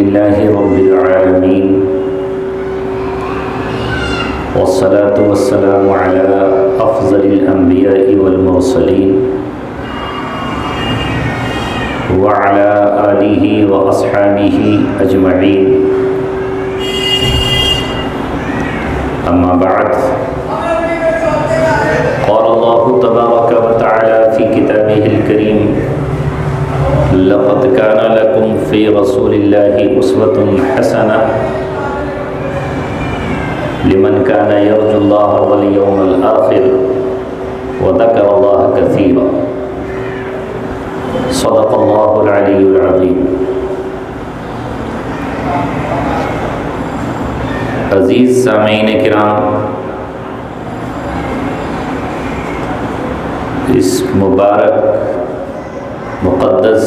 لله رب العالمين والصلاة والسلام على أفضل الأنبياء والمرسلين وعلى آله وأصحابه أجمعين أما بعد قال الله تبارك وتعالى في كتابه الكريم لقد كان لكم في رسول الله أسوة حسنة لمن كان يرجو الله واليوم الآخر وذكر الله كثيرا صدق الله العلي العظيم۔ عزیز سامعین کرام، اس مبارک مقدس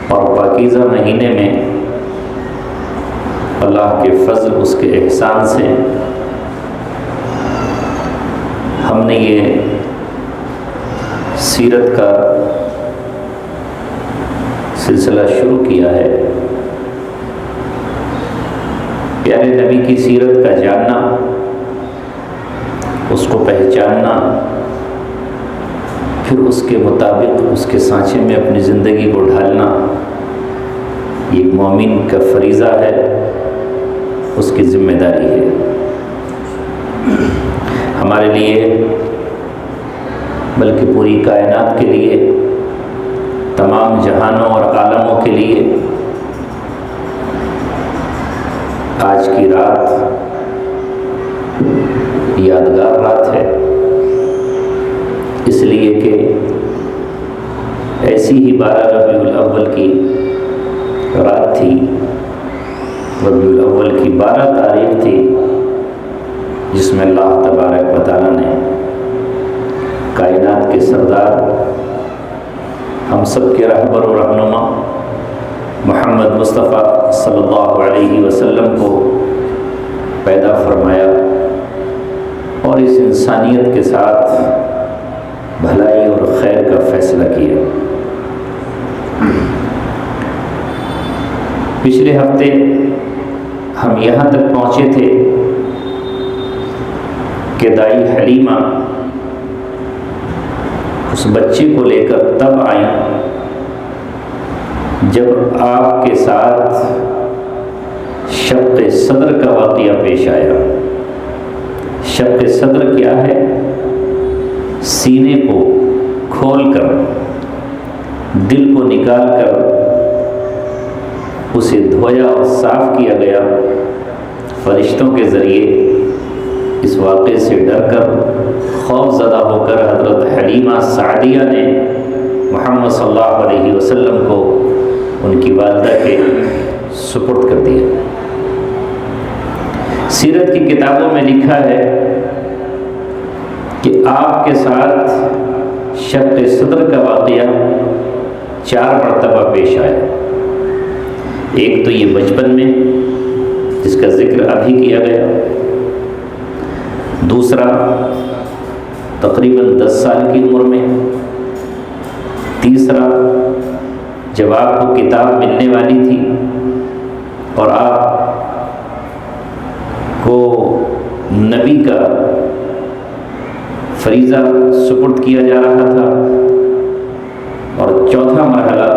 اور پاکیزہ مہینے میں اللہ کے فضل، اس کے احسان سے ہم نے یہ سیرت کا سلسلہ شروع کیا ہے۔ پیارے نبی کی سیرت کا جاننا، اس کو پہچاننا، پھر اس کے مطابق اس کے سانچے میں اپنی زندگی کو ڈھالنا، یہ مومن کا فریضہ ہے، اس کی ذمہ داری ہے۔ ہمارے لیے بلکہ پوری کائنات کے لیے، تمام جہانوں اور عالموں کے لیے آج کی رات یادگار رات ہے، اس لیے کہ ایسی ہی 12 ربیع الاول کی رات تھی، ربیع الاول کی 12 تاریخ تھی، جس میں اللہ تبارک و تعالیٰ نے کائنات کے سردار، ہم سب کے رہبر و رہنما محمد مصطفیٰ صلی اللہ علیہ وسلم کو پیدا فرمایا اور اس انسانیت کے ساتھ بھلائی اور خیر کا فیصلہ کیا۔ پچھلے ہفتے ہم یہاں تک پہنچے تھے کہ دائی حلیمہ اس بچے کو لے کر تب آئیں جب آپ کے ساتھ شق صدر کا واقعہ پیش آیا۔ شق صدر کیا ہے؟ سینے کو کھول کر، دل کو نکال کر اسے دھویا اور صاف کیا گیا۔ فرشتوں کے ذریعے اس واقعے سے ڈر کر، خوف زدہ ہو کر حضرت حلیمہ سعدیہ نے محمد صلی اللہ علیہ وسلم کو ان کی والدہ کے سپرد کر دیا۔ سیرت کی کتابوں میں لکھا ہے کہ آپ کے ساتھ شق صدر کا واقعہ 4 مرتبہ پیش آیا۔ ایک تو یہ بچپن میں، جس کا ذکر ابھی کیا گیا، دوسرا تقریباً 10 سال کی عمر میں، تیسرا جب آپ کو کتاب ملنے والی تھی اور آپ کو نبی کا فریضہ سپرد کیا جا رہا تھا، اور چوتھا مرحلہ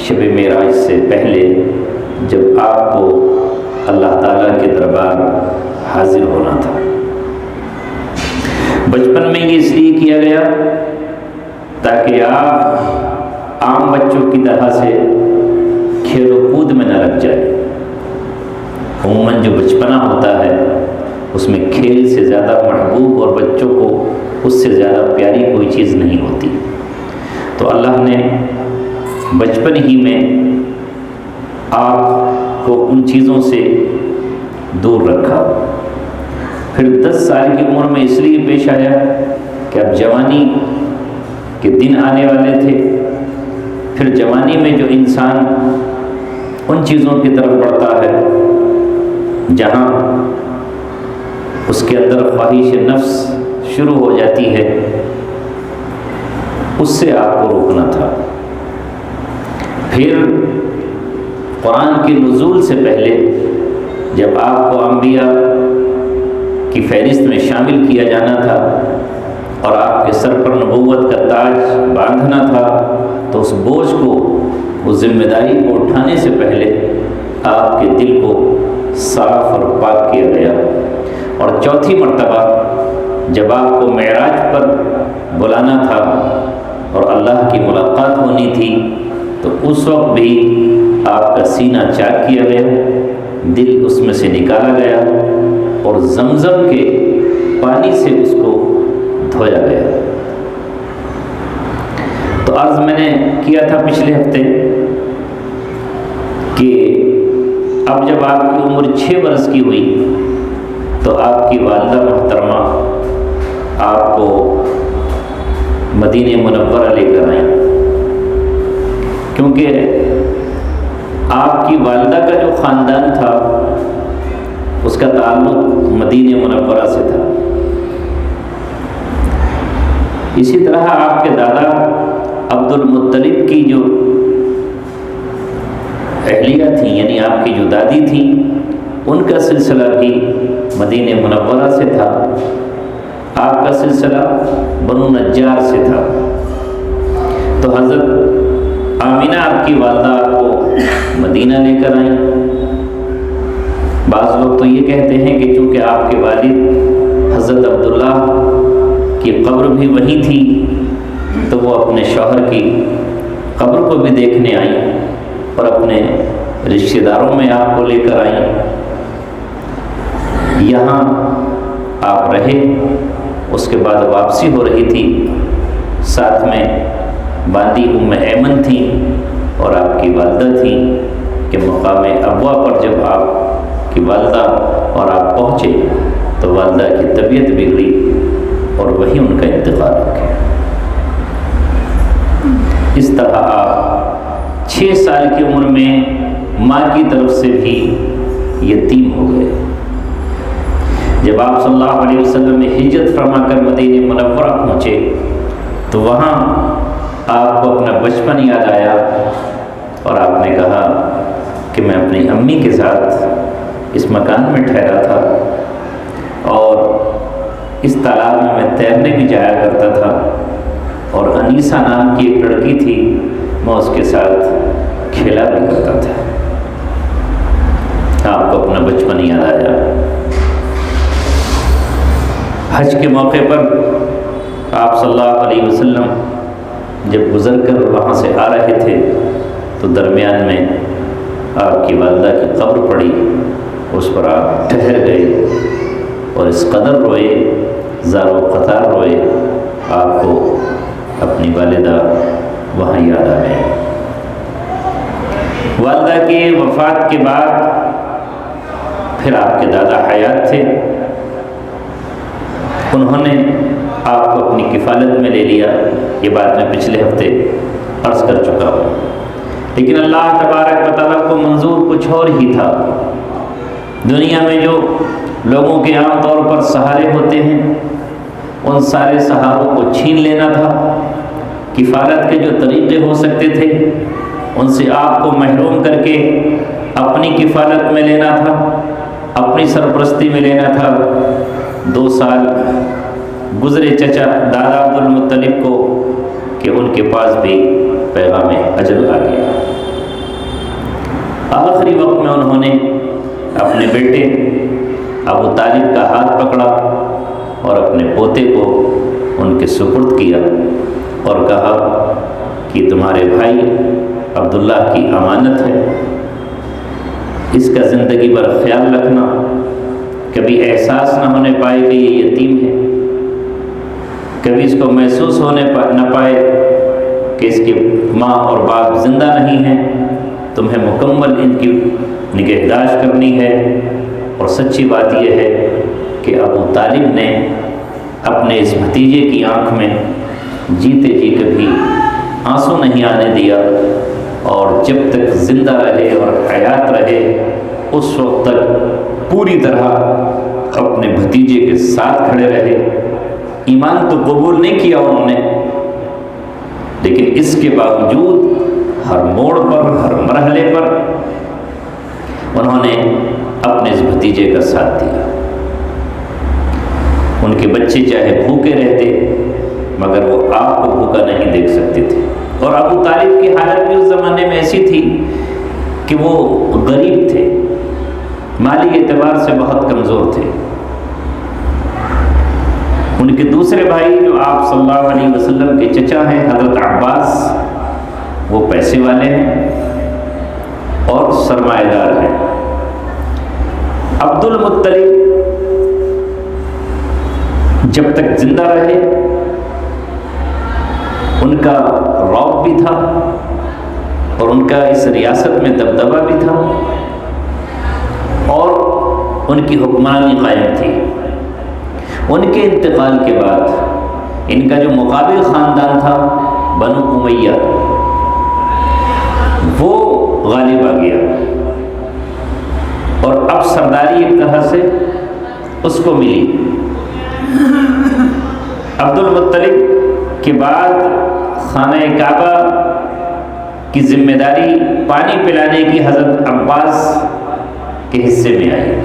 شب معراج سے پہلے جب آپ کو اللہ تعالیٰ کے دربار حاضر ہونا تھا۔ بچپن میں یہ اس لیے کیا گیا تاکہ آپ عام بچوں کی طرح سے کھیل و کود میں نہ لگ جائے۔ عموماً جو بچپنا ہوتا ہے اس میں کھیل سے زیادہ محبوب اور بچوں کو اس سے زیادہ پیاری کوئی چیز نہیں ہوتی، تو اللہ نے بچپن ہی میں آپ کو ان چیزوں سے دور رکھا۔ پھر 10 سال کی عمر میں اس لیے پیش آیا کہ اب جوانی کے دن آنے والے تھے۔ پھر جوانی میں جو انسان ان چیزوں کی طرف بڑھتا ہے جہاں اس کے اندر خواہش نفس شروع ہو جاتی ہے، اس سے آپ کو روکنا تھا۔ پھر قرآن کے نزول سے پہلے جب آپ کو انبیاء کی فہرست میں شامل کیا جانا تھا اور آپ کے سر پر نبوت کا تاج باندھنا تھا، تو اس بوجھ کو، اس ذمہ داری کو اٹھانے سے پہلے آپ کے دل کو صاف اور پاک کیا گیا۔ اور چوتھی مرتبہ جب آپ کو معراج پر بلانا تھا اور اللہ کی ملاقات ہونی تھی، تو اس وقت بھی آپ کا سینہ چاک کیا گیا، دل اس میں سے نکالا گیا اور زمزم کے پانی سے اس کو دھویا گیا۔ تو عرض میں نے کیا تھا پچھلے ہفتے کہ اب جب آپ کی عمر 6 برس کی ہوئی تو آپ کی والدہ محترمہ آپ کو مدینہ منورہ لے کر آئیں، کیونکہ آپ کی والدہ کا جو خاندان تھا اس کا تعلق مدینہ منورہ سے تھا۔ اسی طرح آپ کے دادا عبد المطلب کی جو اہلیہ تھیں، یعنی آپ کی جو دادی تھیں، ان کا سلسلہ بھی مدینہ منورہ سے تھا۔ آپ کا سلسلہ بنو نجار سے تھا۔ تو حضرت آمینہ آپ کی والدہ آپ کو مدینہ لے کر آئیں۔ بعض لوگ تو یہ کہتے ہیں کہ چونکہ آپ کے والد حضرت عبداللہ کی قبر بھی وہیں تھی تو وہ اپنے شوہر کی قبر کو بھی دیکھنے آئیں اور اپنے رشتہ داروں میں آپ کو لے کر آئیں۔ یہاں آپ رہے، اس کے بعد واپسی ہو رہی تھی، ساتھ میں باندی ام ایمن تھیں اور آپ کی والدہ تھیں کہ مقام ابوا پر جب آپ کی والدہ اور آپ پہنچے تو والدہ کی طبیعت بگڑی اور وہیں ان کا انتقال ہو گیا۔ اس طرح آپ 6 سال کی عمر میں ماں کی طرف سے بھی یتیم ہو گئے۔ جب آپ صلی اللہ علیہ وسلم نے ہجرت فرما کر مدینہ منورہ پہنچے تو وہاں آپ کو اپنا بچپن یاد آیا اور آپ نے کہا کہ میں اپنی امی کے ساتھ اس مکان میں ٹھہرا تھا اور اس تالاب میں تیرنے بھی جایا کرتا تھا، اور انیسہ نام کی ایک لڑکی تھی، میں اس کے ساتھ کھیلا بھی کرتا تھا۔ آپ کو اپنا بچپن یاد آیا۔ حج کے موقع پر آپ صلی اللہ علیہ وسلم جب گزر کر وہاں سے آ رہے تھے تو درمیان میں آپ کی والدہ کی قبر پڑی، اس پر آپ ٹھہر گئے اور اس قدر روئے، زار و قطار روئے، آپ کو اپنی والدہ وہاں یاد آ گئے۔ والدہ کی وفات کے بعد پھر آپ کے دادا حیات تھے، انہوں نے آپ کو اپنی کفالت میں لے لیا۔ یہ بات میں پچھلے ہفتے عرض کر چکا ہوں، لیکن اللہ تبارک و تعالیٰ کو منظور کچھ اور ہی تھا۔ دنیا میں جو لوگوں کے عام طور پر سہارے ہوتے ہیں، ان سارے سہاروں کو چھین لینا تھا۔ کفالت کے جو طریقے ہو سکتے تھے ان سے آپ کو محروم کر کے اپنی کفالت میں لینا تھا، اپنی سرپرستی میں لینا تھا۔ 2 سال گزرے چچا دادا عبد المطلب کو کہ ان کے پاس بھی پیغام اجل آ گیا۔ آخری وقت میں انہوں نے اپنے بیٹے ابو طالب کا ہاتھ پکڑا اور اپنے پوتے کو ان کے سپرد کیا اور کہا کہ تمہارے بھائی عبداللہ کی امانت ہے، اس کا زندگی بھر خیال رکھنا، کبھی احساس نہ ہونے پائے کہ یہ یتیم ہے، کبھی اس کو محسوس ہونے نہ پائے کہ اس کی ماں اور باپ زندہ نہیں ہیں۔ تمہیں مکمل ان کی نگہداشت کرنی ہے۔ اور سچی بات یہ ہے کہ ابو طالب نے اپنے اس بھتیجے کی آنکھ میں جیتے جی کبھی آنسو نہیں آنے دیا، اور جب تک زندہ رہے اور حیات رہے اس وقت تک پوری طرح اپنے بھتیجے کے ساتھ کھڑے رہے۔ ایمان تو قبول نہیں کیا انہوں نے، لیکن اس کے باوجود ہر موڑ پر، ہر مرحلے پر انہوں نے اپنے اس بھتیجے کا ساتھ دیا۔ ان کے بچے چاہے بھوکے رہتے مگر وہ آپ کو بھوکا نہیں دیکھ سکتے تھے، اور ابو طالب کی حالت بھی اس زمانے میں ایسی تھی کہ وہ غریب تھے، مالی اعتبار سے بہت کمزور تھے۔ ان کے دوسرے بھائی جو آپ صلی اللہ علیہ وسلم کے چچا ہیں حضرت عباس، وہ پیسے والے ہیں اور سرمایہ دار ہیں۔ عبد المطلب جب تک زندہ رہے ان کا رعب بھی تھا اور ان کا اس ریاست میں دبدبہ بھی تھا اور ان کی حکمرانی قائم تھی۔ ان کے انتقال کے بعد ان کا جو مقابل خاندان تھا بنو امیہ، وہ غالب آ گیا اور اب سرداری ایک طرح سے اس کو ملی۔ عبد المطلب کے بعد خانہ کعبہ کی ذمہ داری پانی پلانے کی حضرت عباس کے حصے میں آئی۔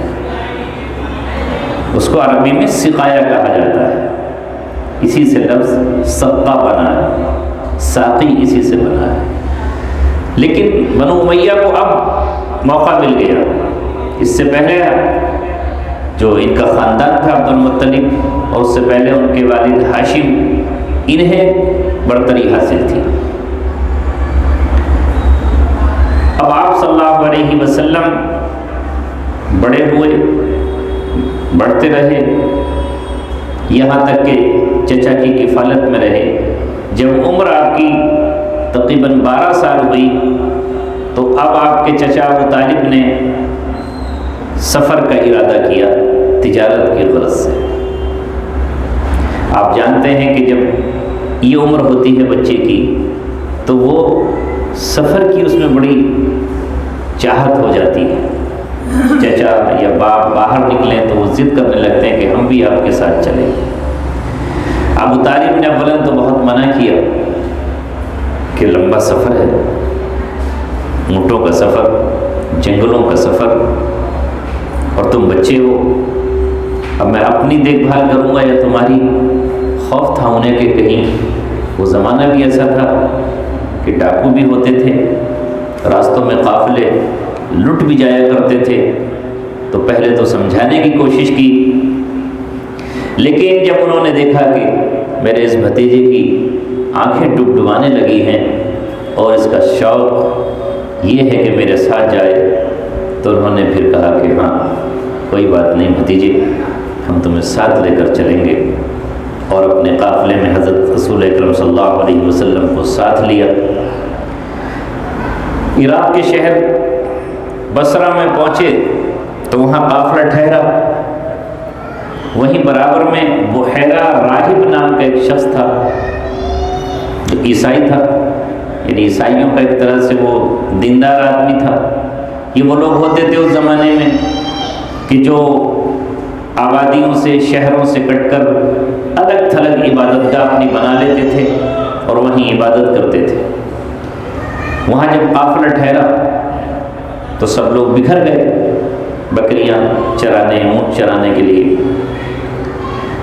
اس کو عربی میں سقایا کہا جاتا ہے، اسی سے لفظ سقا بنا ہے، ساقی اسی سے بنا ہے۔ لیکن بنو امیہ کو اب موقع مل گیا۔ اس سے پہلے جو ان کا خاندان تھا عبد المطلب، اور اس سے پہلے ان کے والد ہاشم، انہیں برتری حاصل تھی۔ اب آپ صلی اللہ علیہ وسلم بڑے ہوئے، بڑھتے رہے، یہاں تک کہ چچا کی کفالت میں رہے۔ جب عمر آپ کی تقریباً 12 سال ہوئی تو اب آپ کے چچا ابو طالب نے سفر کا ارادہ کیا تجارت کی غرض سے۔ آپ جانتے ہیں کہ جب یہ عمر ہوتی ہے بچے کی تو وہ سفر کی اس میں بڑی چاہت ہو جاتی ہے۔ چچا یا باپ باہر نکلیں تو وہ ضد کرنے لگتے ہیں کہ ہم بھی آپ کے ساتھ چلیں۔ ابو طالب نے اولاً تو بہت منع کیا کہ لمبا سفر ہے، اونٹوں کا سفر، جنگلوں کا سفر، اور تم بچے ہو، اب میں اپنی دیکھ بھال کروں گا یا تمہاری؟ خوف تھا انہیں کہ کہیں، وہ زمانہ بھی ایسا تھا کہ ڈاکو بھی ہوتے تھے، راستوں میں قافلے لٹ بھی جایا کرتے تھے، تو پہلے تو سمجھانے کی کوشش کی، لیکن جب انہوں نے دیکھا کہ میرے اس بھتیجے کی آنکھیں ڈبڈبانے لگی ہیں اور اس کا شوق یہ ہے کہ میرے ساتھ جائے، تو انہوں نے پھر کہا کہ ہاں کوئی بات نہیں بھتیجے، ہم تمہیں ساتھ لے کر چلیں گے، اور اپنے قافلے میں حضرت رسول اکرم صلی اللہ علیہ وسلم کو ساتھ لیا۔ عراق کے شہر بصرہ میں پہنچے تو وہاں قافلہ ٹھہرا۔ وہیں برابر میں بحیرہ راہب نام کا ایک شخص تھا جو عیسائی تھا، یعنی عیسائیوں کا ایک طرح سے وہ دیندار آدمی تھا۔ یہ وہ لوگ ہوتے تھے اس زمانے میں کہ جو آبادیوں سے، شہروں سے کٹ کر الگ تھلگ عبادت گاہ اپنی بنا لیتے تھے اور وہیں عبادت کرتے تھے۔ وہاں جب قافلہ ٹھہرا تو سب لوگ بکھر گئے بکریاں چرانے، اونٹ چرانے کے لیے۔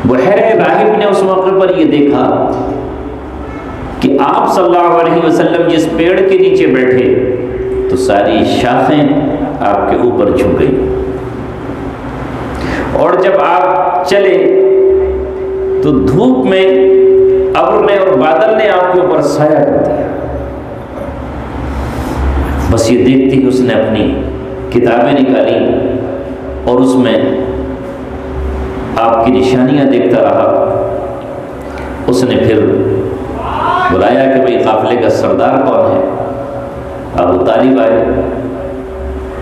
بحیرہ راہب نے اس موقع پر یہ دیکھا کہ آپ صلی اللہ علیہ وسلم جس پیڑ کے نیچے بیٹھے تو ساری شاخیں آپ کے اوپر جھک گئی، اور جب آپ چلے تو دھوپ میں ابر نے اور بادل نے آپ کے اوپر سایہ کر دیا۔ بس یہ دیکھتے ہی اس نے اپنی کتابیں نکالی اور اس میں آپ کی نشانیاں دیکھتا رہا۔ اس نے پھر بلایا کہ بھئی قافلے کا سردار کون ہے؟ ابو طالب آئے،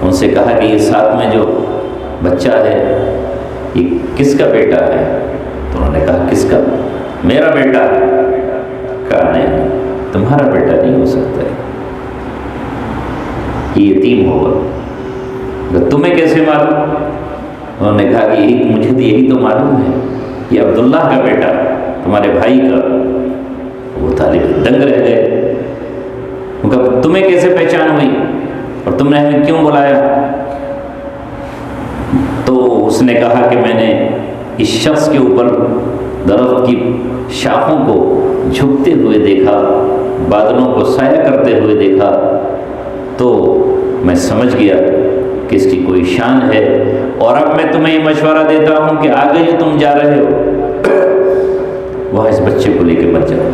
ان سے کہا کہ یہ ساتھ میں جو بچہ ہے یہ کس کا بیٹا ہے؟ تو انہوں نے کہا کس کا؟ میرا بیٹا ہے۔ کہا نہیں، تمہارا بیٹا نہیں ہو سکتا ہے، یہ یتیم ہوگا۔ تمہیں کیسے معلوم؟ انہوں نے کہا کہ یہی تو معلوم ہے، یہ عبداللہ کا بیٹا تمہارے بھائی کا۔ وہ طالب دنگ رہ گئے، وہ کہا تمہیں کیسے پہچان ہوئی اور تم نے ہمیں کیوں بلایا؟ اس نے کہا کہ میں نے اس شخص کے اوپر درخت کی شاخوں کو جھکتے ہوئے دیکھا، بادلوں کو سایہ کرتے ہوئے دیکھا، تو میں سمجھ گیا کہ اس کی کوئی شان ہے، اور اب میں تمہیں یہ مشورہ دیتا ہوں کہ آگے جو تم جا رہے ہو وہاں اس بچے کو لے کے مت جاؤ،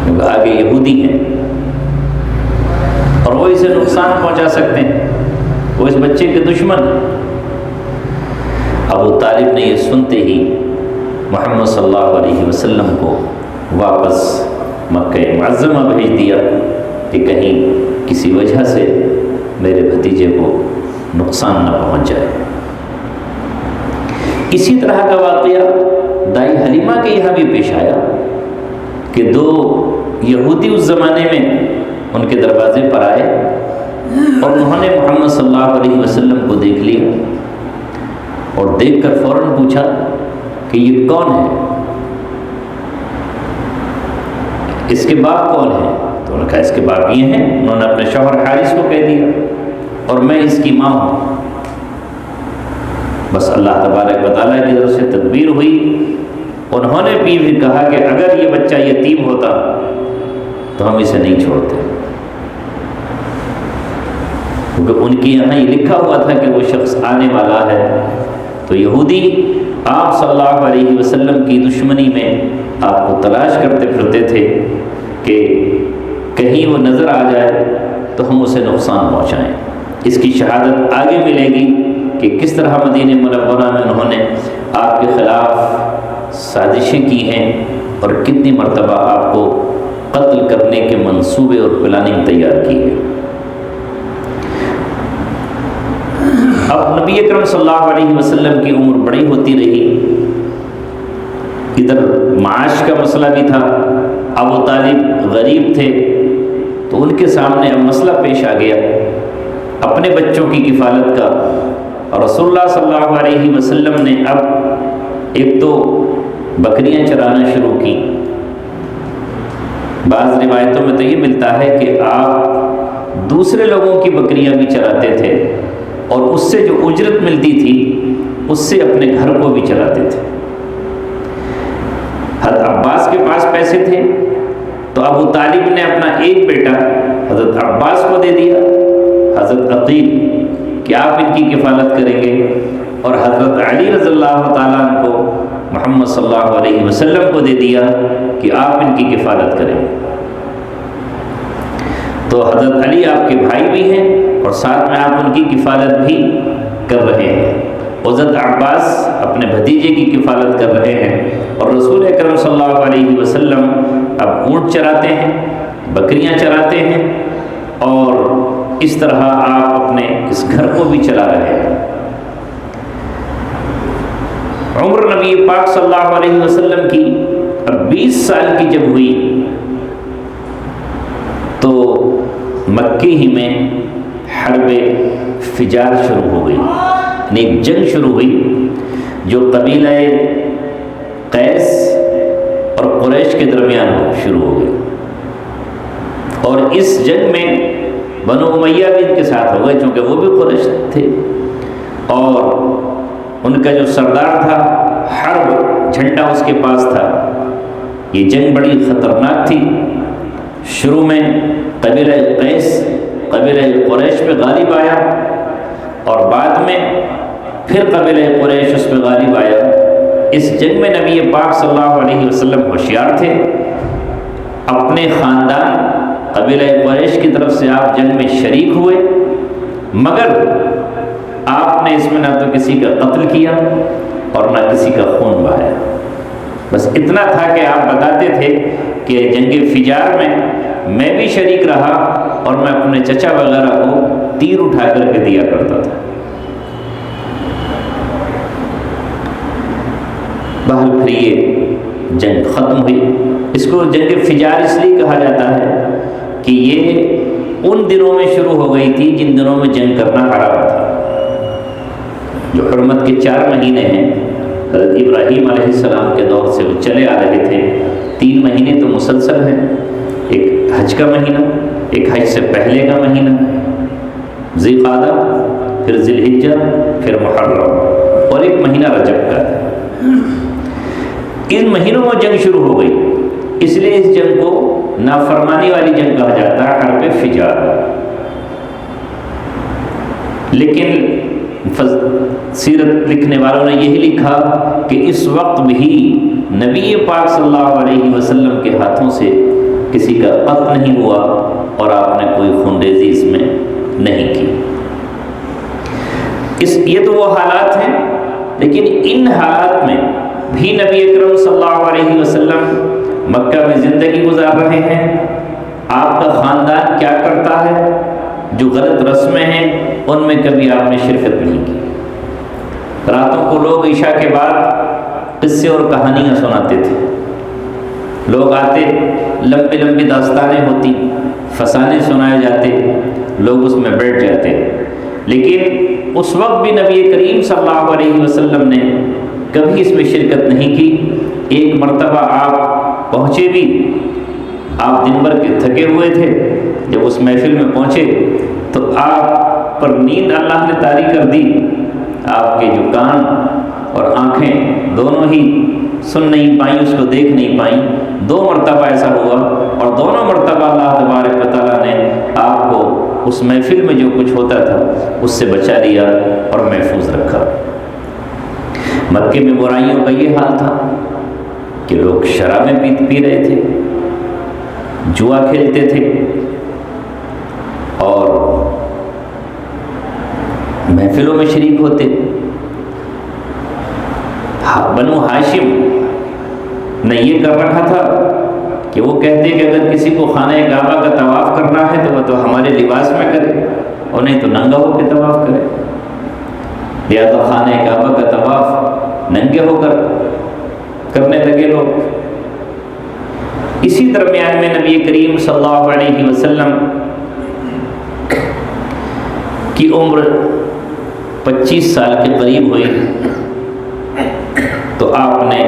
کیونکہ آگے یہودی ہیں اور وہ اسے نقصان پہنچا سکتے ہیں، وہ اس بچے کے دشمن ہیں۔ ابو طالب نے یہ سنتے ہی محمد صلی اللہ علیہ وسلم کو واپس مکہ معظمہ بھیج دیا کہ کہیں کسی وجہ سے میرے بھتیجے کو نقصان نہ پہنچ جائے۔ اسی طرح کا واقعہ دائی حلیمہ کے یہاں بھی پیش آیا کہ دو یہودی اس زمانے میں ان کے دروازے پر آئے اور انہوں نے محمد صلی اللہ علیہ وسلم کو دیکھ لیا اور دیکھ کر فوراً پوچھا کہ یہ کون ہے، اس کے باپ کون ہے؟ تو انہوں نے کہا اس کے باپ یہ ہیں۔ انہوں نے اپنے شوہر حارث کو کہہ دیا اور میں اس کی ماں ہوں۔ بس اللہ تبارک و تعالیٰ کی طرف سے تدبیر ہوئی، انہوں نے بھی کہا کہ اگر یہ بچہ یتیم ہوتا تو ہم اسے نہیں چھوڑتے، کیونکہ ان کے یہاں یہ لکھا ہوا تھا کہ وہ شخص آنے والا ہے۔ تو یہودی آپ صلی اللہ علیہ وسلم کی دشمنی میں آپ کو تلاش کرتے پھرتے تھے کہ کہیں وہ نظر آ جائے تو ہم اسے نقصان پہنچائیں۔ اس کی شہادت آگے ملے گی کہ کس طرح مدینہ منورہ میں انہوں نے آپ کے خلاف سازشیں کی ہیں اور کتنی مرتبہ آپ کو قتل کرنے کے منصوبے اور پلاننگ تیار کی ہے۔ اب نبی اکرم صلی اللہ علیہ وسلم کی عمر بڑی ہوتی رہی، ادھر معاش کا مسئلہ بھی تھا، ابو طالب غریب تھے، تو ان کے سامنے اب مسئلہ پیش آ گیا اپنے بچوں کی کفالت کا، اور رسول اللہ صلی اللہ علیہ وسلم نے اب ایک تو بکریاں چرانا شروع کی۔ بعض روایتوں میں تو یہ ملتا ہے کہ آپ دوسرے لوگوں کی بکریاں بھی چراتے تھے اور اس سے جو اجرت ملتی تھی اس سے اپنے گھر کو بھی چلاتے تھے۔ حضرت عباس کے پاس پیسے تھے تو ابو طالب نے اپنا ایک بیٹا حضرت عباس کو دے دیا، حضرت عقیل، کہ آپ ان کی کفالت کریں گے، اور حضرت علی رضی اللہ تعالیٰ عنہ کو محمد صلی اللہ علیہ وسلم کو دے دیا کہ آپ ان کی کفالت کریں۔ تو حضرت علی آپ کے بھائی بھی ہیں اور ساتھ میں آپ ان کی کفالت بھی کر رہے ہیں، حضرت عباس اپنے بھتیجے کی کفالت کر رہے ہیں، اور رسول اکرم صلی اللہ علیہ وسلم اب اونٹ چراتے ہیں، بکریاں چراتے ہیں، اور اس طرح آپ اپنے اس گھر کو بھی چلا رہے ہیں۔ عمر نبی پاک صلی اللہ علیہ وسلم کی اب 20 سال کی جب ہوئی تو مکے ہی میں حرب فجار شروع ہو گئی، یعنی ایک جنگ شروع ہوئی جو قبیلہ قیس اور قریش کے درمیان شروع ہو گئی، اور اس جنگ میں بنو امیہ بھی ان کے ساتھ ہو گئے چونکہ وہ بھی قریش تھے، اور ان کا جو سردار تھا حرب جھنڈا اس کے پاس تھا۔ یہ جنگ بڑی خطرناک تھی، شروع میں قبیلہ قیس قبیلہ قریش پہ غالب آیا، اور بعد میں پھر قبیلہ قریش اس پہ غالب آیا۔ اس جنگ میں نبی پاک صلی اللہ علیہ وسلم ہوشیار تھے، اپنے خاندان قبیلہ قریش کی طرف سے آپ جنگ میں شریک ہوئے، مگر آپ نے اس میں نہ تو کسی کا قتل کیا اور نہ کسی کا خون بہایا۔ بس اتنا تھا کہ آپ بتاتے تھے کہ جنگ فجار میں بھی شریک رہا اور میں اپنے چچا وغیرہ کو تیر اٹھا کر کے دیا کرتا تھا۔ بہرحال پھر یہ جنگ ختم ہوئی۔ اس کو جنگ فجار اس لیے کہا جاتا ہے کہ یہ ان دنوں میں شروع ہو گئی تھی جن دنوں میں جنگ کرنا حرام تھا، جو حرمت کے 4 مہینے ہیں، حضرت ابراہیم علیہ السلام کے دور سے وہ چلے آ رہے تھے۔ 3 مہینے تو مسلسل ہیں، ایک حج کا مہینہ، ایک حج سے پہلے کا مہینہ ذی قعدہ، پھر ذی الحجہ، پھر محرم، اور ایک مہینہ رجب کا ہے۔ ان مہینوں میں جنگ شروع ہو گئی، اس لیے اس جنگ کو نافرمانی والی جنگ کہا جاتا ہے، حرب فجار۔ لیکن سیرت لکھنے والوں نے یہی لکھا کہ اس وقت بھی نبی پاک صلی اللہ علیہ وسلم کے ہاتھوں سے کسی کا قتل نہیں ہوا اور آپ نے کوئی خونریزی اس میں نہیں کی۔ یہ تو وہ حالات ہیں، لیکن ان حالات میں بھی نبی اکرم صلی اللہ علیہ وسلم مکہ میں زندگی گزار رہے ہیں۔ آپ کا خاندان کیا کرتا ہے، جو غلط رسمیں ہیں ان میں کبھی آپ نے شرکت نہیں کی۔ راتوں کو لوگ عشاء کے بعد قصے اور کہانیاں سناتے تھے، لوگ آتے، لمبی لمبی داستانیں ہوتی، فسانے سنائے جاتے، لوگ اس میں بیٹھ جاتے۔ لیکن اس وقت بھی نبی کریم صلی اللہ علیہ وسلم نے کبھی اس میں شرکت نہیں کی۔ ایک مرتبہ آپ پہنچے بھی، آپ دن بھر کے تھکے ہوئے تھے، جب اس محفل میں پہنچے تو آپ پر نیند اللہ نے طاری کر دی، آپ کے جو کان اور آنکھیں دونوں ہی سن نہیں پائیں، اس کو دیکھ نہیں پائیں۔ 2 مرتبہ ایسا ہوا، اور دونوں مرتبہ اللہ تبارک و تعالیٰ نے آپ کو اس محفل میں جو کچھ ہوتا تھا اس سے بچا لیا اور محفوظ رکھا۔ مکے میں برائیوں کا یہ حال تھا کہ لوگ شرابیں پی رہے تھے، جوا کھیلتے تھے، اور محفلوں میں شریک ہوتے۔ بنو ہاشم نے یہ کر رکھا تھا کہ وہ کہتے کہ اگر کسی کو خانہ کعبہ کا طواف کرنا ہے تو وہ تو ہمارے لباس میں کرے، اور نہیں تو ننگا ہو کے طواف کرے۔ لہذا خانہ کعبہ کا طواف ننگے ہو کر کرنے لگے لوگ۔ اسی درمیان میں نبی کریم صلی اللہ علیہ وسلم کی عمر 25 سال کے قریب ہوئی تو آپ نے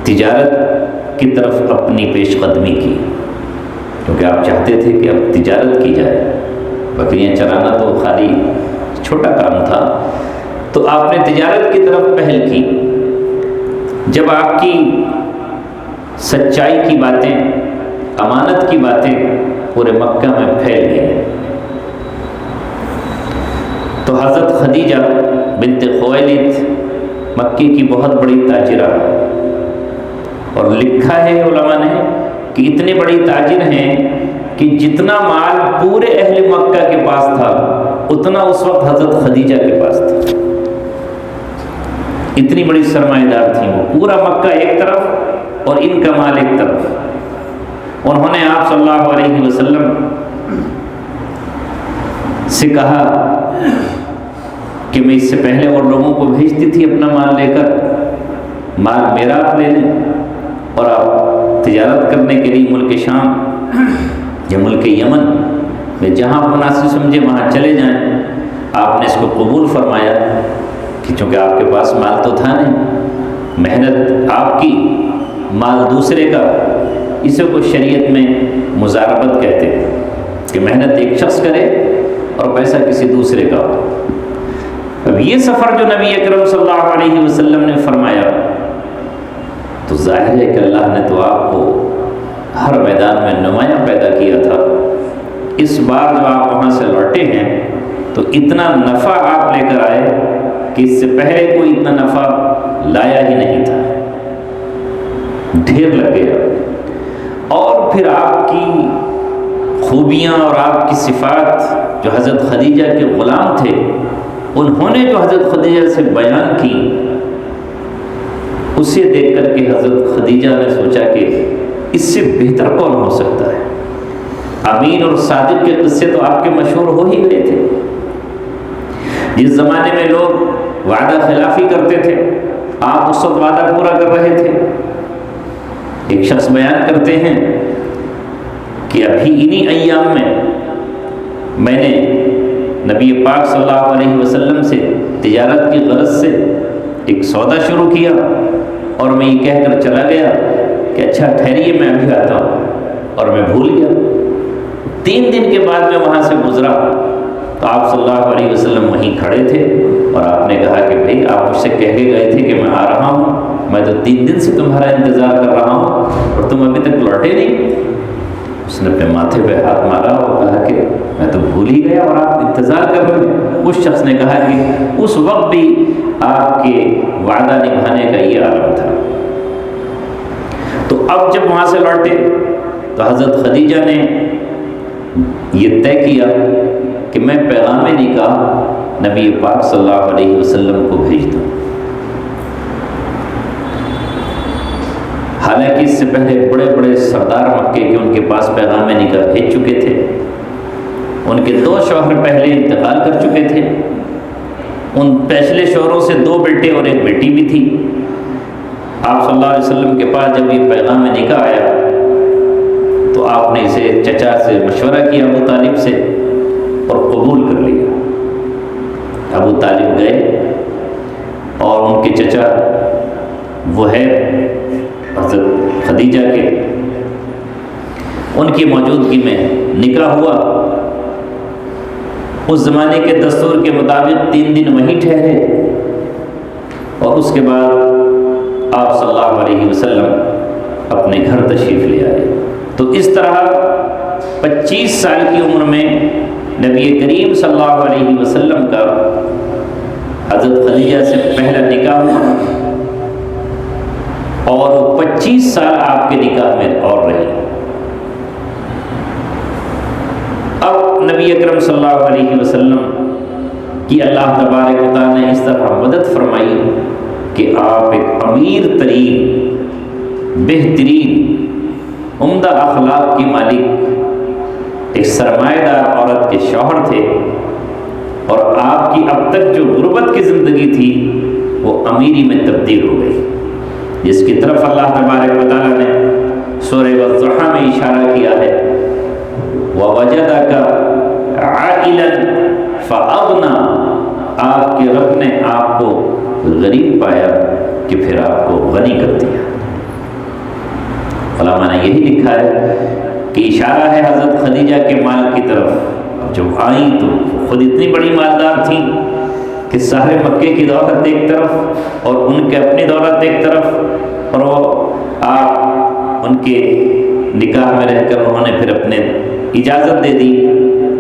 تجارت کی طرف اپنی پیش قدمی کی، کیونکہ آپ چاہتے تھے کہ اب تجارت کی جائے۔ بکریاں چرانا تو خالی چھوٹا کام تھا، تو آپ نے تجارت کی طرف پہل کی۔ جب آپ کی سچائی کی باتیں، امانت کی باتیں پورے مکہ میں پھیل گئی تو حضرت خدیجہ بنت خویلد مکی کی بہت بڑی تاجرہ، اور لکھا ہے علماء نے کہ اتنے بڑی تاجر ہیں کہ جتنا مال پورے اہل مکہ کے پاس تھا اتنا اس وقت حضرت خدیجہ کے پاس تھا۔ اتنی بڑی سرمایہ دار تھی وہ، پورا مکہ ایک طرف اور ان کا مال ایک طرف۔ انہوں نے آپ صلی اللہ علیہ وسلم سے کہا کہ میں اس سے پہلے اور لوگوں کو بھیجتی تھی اپنا مال لے کر، مال میرا آپ لے لیں اور آپ تجارت کرنے کے لیے ملک شام یا ملک یمن میں جہاں مناسب سمجھے وہاں چلے جائیں۔ آپ نے اس کو قبول فرمایا کہ چونکہ آپ کے پاس مال تو تھا نہیں، محنت آپ کی، مال دوسرے کا، اسے کو شریعت میں مزاربت کہتے ہیں کہ محنت ایک شخص کرے اور پیسہ کسی دوسرے کا ہو۔ اب یہ سفر جو نبی اکرم صلی اللہ علیہ وسلم نے فرمایا تو ظاہر ہے کہ اللہ نے تو آپ کو ہر میدان میں نمایاں پیدا کیا تھا۔ اس بار جو آپ وہاں سے لوٹے ہیں تو اتنا نفع آپ لے کر آئے کہ اس سے پہلے کوئی اتنا نفع لایا ہی نہیں تھا، ڈھیر لگ گیا۔ اور پھر آپ کی خوبیاں اور آپ کی صفات جو حضرت خدیجہ کے غلام تھے انہوں نے جو حضرت خدیجہ سے بیان کی، اسے دیکھ کر کے حضرت خدیجہ نے سوچا کہ اس سے بہتر کون ہو سکتا ہے۔ امین اور صادق کے قصے تو آپ کے مشہور ہو ہی گئے تھے۔ جس زمانے میں لوگ وعدہ خلافی کرتے تھے آپ اس وقت وعدہ پورا کر رہے تھے۔ ایک شخص بیان کرتے ہیں کہ ابھی انہی ایام میں نے نبی پاک صلی اللہ علیہ وسلم سے تجارت کی غرض سے ایک سودا شروع کیا اور میں یہ کہہ کر چلا گیا کہ اچھا ٹھہریے میں ابھی آتا ہوں، اور میں بھول گیا۔ 3 دن کے بعد میں وہاں سے گزرا تو تو آپ صلی اللہ علیہ وسلم وہیں کھڑے تھے اور آپ نے کہا کہ بھائی آپ مجھ سے کہہ کے گئے تھے کہ میں آ رہا ہوں، میں تو 3 دن سے تمہارا انتظار کر رہا ہوں اور تم ابھی تک لوٹے نہیں۔ اس نے اپنے ماتھے پہ ہاتھ مارا اور کہا کہ میں تو بھول ہی گیا اور آپ انتظار کر رہے ہیں۔ اس شخص نے کہا کہ اس وقت بھی آپ کے وعدہ نبھانے کا یہ عالم تھا۔ تو اب جب وہاں سے لوٹے تو حضرت خدیجہ نے یہ طے کیا کہ میں پیغام نکاح نبی پاک صلی اللہ علیہ وسلم کو بھیج دوں۔ حالانکہ اس سے پہلے بڑے بڑے سردار مکے کے ان کے پاس پیغام نکاح بھیج چکے تھے، ان کے 2 شوہر پہلے انتقال کر چکے تھے، ان پچھلے شوہروں سے 2 بیٹے اور 1 بیٹی بھی تھی۔ آپ صلی اللہ علیہ وسلم کے پاس جب یہ پیغام نکاح آیا تو آپ نے اسے چچا سے مشورہ کیا، ابو طالب سے، اور قبول کر لیا۔ ابو طالب گئے اور ان کے چچا وہ ہے حضرت خدیجہ کے، ان کی موجودگی میں نکاح ہوا۔ اس زمانے کے دستور کے مطابق 3 دن وہیں ٹھہرے اور اس کے بعد آپ صلی اللہ علیہ وسلم اپنے گھر تشریف لے آئے۔ تو اس طرح 25 سال کی عمر میں نبی کریم صلی اللہ علیہ وسلم کا حضرت خدیجہ سے پہلا نکاح ہوا اور 25 سال آپ کے نکاح میں اور رہے۔ اب نبی اکرم صلی اللہ علیہ وسلم کی اللہ تبارک و تعالیٰ نے اس طرح مدد فرمائی کہ آپ ایک امیر ترین، بہترین، عمدہ اخلاق کی مالک، ایک سرمایہ دار عورت کے شوہر تھے، اور آپ کی اب تک جو غربت کی زندگی تھی وہ امیری میں تبدیل ہو گئی، جس کی طرف اللہ تبارک و تعالیٰ نے سورہ والضحیٰ میں اشارہ کیا ہے، وَوَجَدَكَ عَائِلًا فَأَغْنَىٰ، آپ کے رب نے آپ کو غریب پایا کہ پھر آپ کو غنی کر دیا۔ علماء نے یہی لکھا ہے کہ اشارہ ہے حضرت خدیجہ کے مال کی طرف۔ اب جب آئیں تو خود اتنی بڑی مالدار تھیں کہ سارے مکے کی دولت ایک طرف اور ان کے اپنی دولت ایک طرف، اور وہ آپ ان کے نکاح میں رہ کر انہوں نے پھر اپنے اجازت دے دی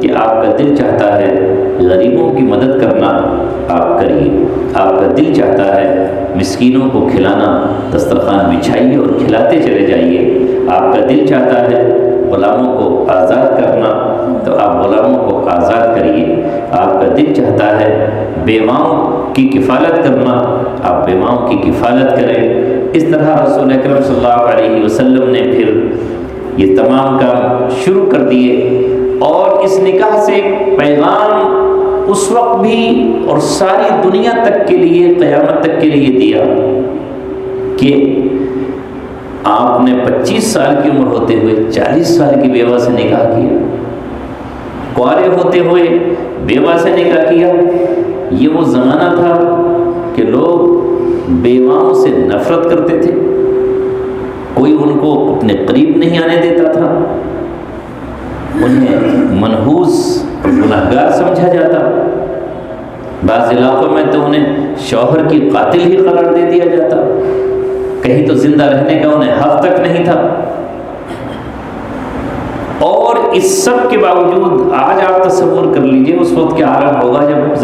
کہ آپ کا دل چاہتا ہے غریبوں کی مدد کرنا، آپ کریے، آپ کا دل چاہتا ہے مسکینوں کو کھلانا، دسترخوان بچھائیے اور کھلاتے چلے جائیے، آپ کا دل چاہتا ہے غلاموں کو آزاد کرنا تو آپ غلاموں کو آزاد کریے، آپ کا دل چاہتا ہے بیواؤں کی کفالت کرنا، آپ بیواؤں کی کفالت کریں۔ اس طرح رسول اکرم صلی اللہ علیہ وسلم نے پھر یہ تمام کام شروع کر دیے، اور اس نکاح سے پیغام اس وقت بھی اور ساری دنیا تک کے لیے، قیامت تک کے لیے دیا کہ آپ نے 25 سال کی عمر ہوتے ہوئے 40 سال کی بیوہ سے نکاح کیا، کنوارے ہوتے ہوئے بیوہ سے نکاح کیا۔ یہ وہ زمانہ تھا کہ لوگ بیواؤں سے نفرت کرتے تھے، کوئی ان کو اپنے قریب نہیں آنے دیتا تھا، انہیں منحوس اور گناہگار سمجھا جاتا، بعض علاقوں میں تو انہیں شوہر کی قاتل ہی قرار دے دیا جاتا، کہیں تو زندہ رہنے کا انہیں حق تک نہیں تھا۔ اور اس سب کے باوجود آج آپ تصور کر لیجئے اس وقت کیا عالم ہوگا جب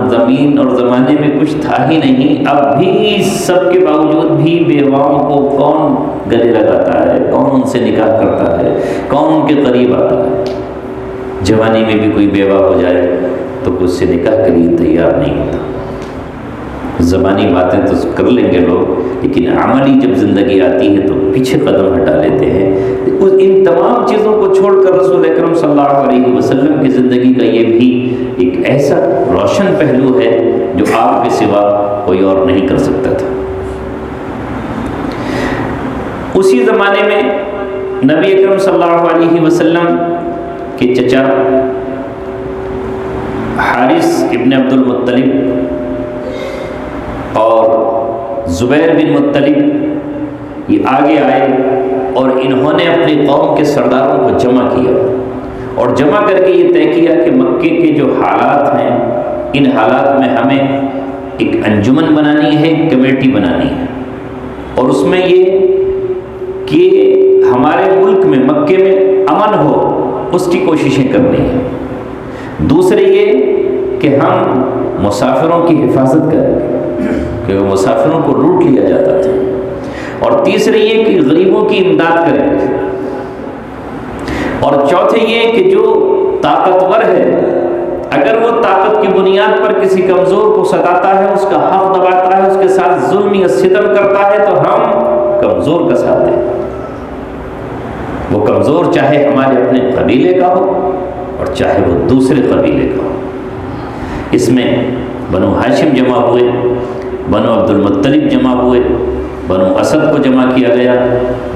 زمین اور زمانے میں کچھ تھا ہی نہیں، اب بھی سب کے باوجود بھی بیواؤں کو کون گلے لگاتا ہے، کون ان سے نکاح کرتا ہے، کون ان کے قریب آتا ہے۔ جوانی میں بھی کوئی بیوہ ہو جائے تو اس سے نکاح کے لیے تیار نہیں ہوتا۔ زبانی باتیں تو کر لیں گے لوگ، لیکن عملی جب زندگی آتی ہے تو پیچھے قدم ہٹا لیتے ہیں۔ ان تمام چیزوں کو چھوڑ کر رسول اکرم صلی اللہ علیہ وسلم کی زندگی کا یہ بھی ایک ایسا روشن پہلو ہے جو آپ کے سوا کوئی اور نہیں کر سکتا تھا۔ اسی زمانے میں نبی اکرم صلی اللہ علیہ وسلم کے چچا حارث ابن عبد المطلب اور زبیر بن مطلب یہ آگے آئے اور انہوں نے اپنی قوم کے سرداروں کو جمع کیا اور جمع کر کے یہ طے کیا کہ مکے کے جو حالات ہیں ان حالات میں ہمیں ایک انجمن بنانی ہے، ایک کمیٹی بنانی ہے، اور اس میں یہ کہ ہمارے ملک میں مکے میں امن ہو اس کی کوششیں کرنی ہیں۔ دوسرے یہ کہ ہم مسافروں کی حفاظت کریں کیونکہ مسافروں کو لوٹ لیا جاتا تھا، اور تیسرے یہ کہ غریبوں کی امداد کریں، اور چوتھے یہ کہ جو طاقتور ہے اگر وہ طاقت کی بنیاد پر کسی کمزور کو ستاتا ہے، اس کا حق دباتا ہے، اس کے ساتھ ظلم یا ستم کرتا ہے، تو ہم کمزور کا ساتھ دیں۔ وہ کمزور چاہے ہمارے اپنے قبیلے کا ہو اور چاہے وہ دوسرے قبیلے کا ہو۔ اس میں بنو ہاشم جمع ہوئے، بنو عبد المطلب جمع ہوئے، بنو اسد کو جمع کیا گیا،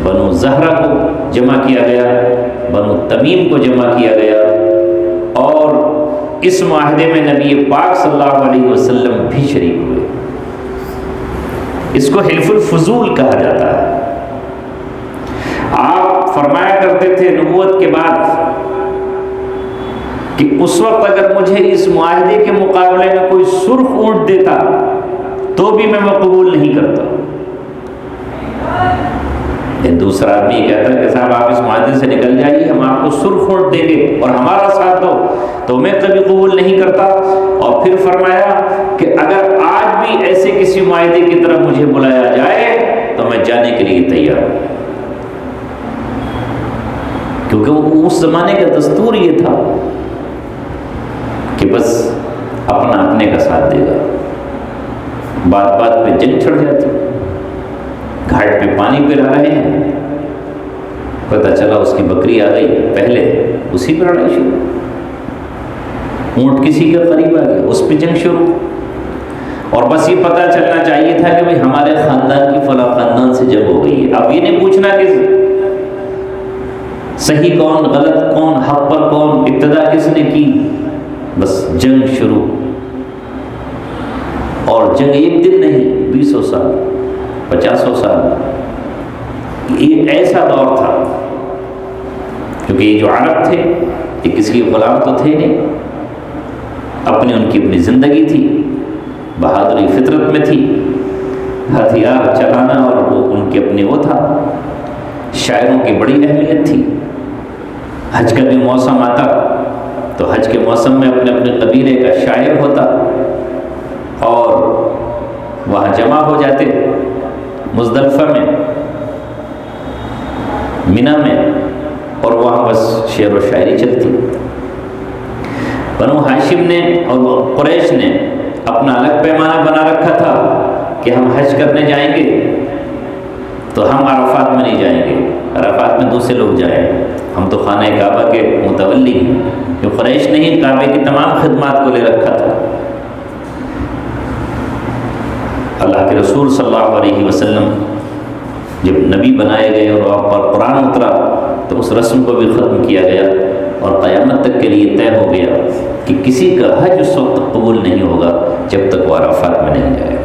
بنو زہرہ کو جمع کیا گیا، بنو تمیم کو جمع کیا گیا، اور اس معاہدے میں نبی پاک صلی اللہ علیہ وسلم بھی شریک ہوئے۔ اس کو حلف الفضول کہا جاتا ہے۔ آپ فرمایا کرتے تھے نبوت کے بعد کہ اس وقت اگر مجھے اس معاہدے کے مقابلے میں کوئی سرخ اونٹ دیتا تو بھی میں قبول نہیں کرتا۔ دوسرا آدمی یہ کہتا ہے کہ صاحب آپ اس معاہدے سے نکل جائیے، ہم آپ کو سرخ اونٹ دیں گے اور ہمارا ساتھ دو، تو میں کبھی قبول نہیں کرتا۔ اور پھر فرمایا کہ اگر آج بھی ایسے کسی معاہدے کی طرف مجھے بلایا جائے تو میں جانے کے لیے تیار ہوں، کیونکہ اس زمانے کا دستور یہ تھا کہ بس اپنا اپنے کا ساتھ دے گا۔ بات بات پہ جنگ چھڑ جاتی، گھاٹ پہ پانی پلا رہے ہیں، پتہ چلا اس کی بکری آ گئی، پہلے اسی پہ لڑائی شروع، اونٹ کسی کے قریب آ گیا، اس پہ جنگ شروع، اور بس یہ پتہ چلنا چاہیے تھا کہ بھئی ہمارے خاندان کی فلاں خاندان سے جنگ ہو گئی ہے۔ اب یہ نہیں پوچھنا کہ صحیح کون، غلط کون، حق پر کون، ابتدا کس نے کی، بس جنگ شروع۔ اور جنگ ایک دن نہیں، 200 سال، 50 سال، یہ ایسا دور تھا، کیونکہ یہ جو عرب تھے یہ کسی کے غلام تو تھے نہیں، ان کی اپنی زندگی تھی، بہادری فطرت میں تھی، ہتھیار چلانا اور وہ ان کی اپنی وہ تھا۔ شاعروں کی بڑی اہمیت تھی، حج کا بھی موسم آتا تو حج کے موسم میں اپنے اپنے قبیلے کا شاعر ہوتا اور وہاں جمع ہو جاتے مزدلفہ میں، منی میں، اور وہاں بس شعر و شاعری چلتی۔ بنو ہاشم نے اور قریش نے اپنا الگ پیمانہ بنا رکھا تھا کہ ہم حج کرنے جائیں گے تو ہم عرفات میں نہیں جائیں گے، عرفات میں دوسرے لوگ جائیں، ہم تو خانہ کعبہ کے متولی ہیں، جو قریش نے ہی کعبے کی تمام خدمات کو لے رکھا تھا۔ اللہ کے رسول صلی اللہ علیہ وسلم جب نبی بنائے گئے اور آپ پر قرآن اترا تو اس رسم کو بھی ختم کیا گیا، اور قیامت تک کے لیے طے ہو گیا کہ کسی کا حج اس وقت قبول نہیں ہوگا جب تک وہ عرفات میں نہیں جائے،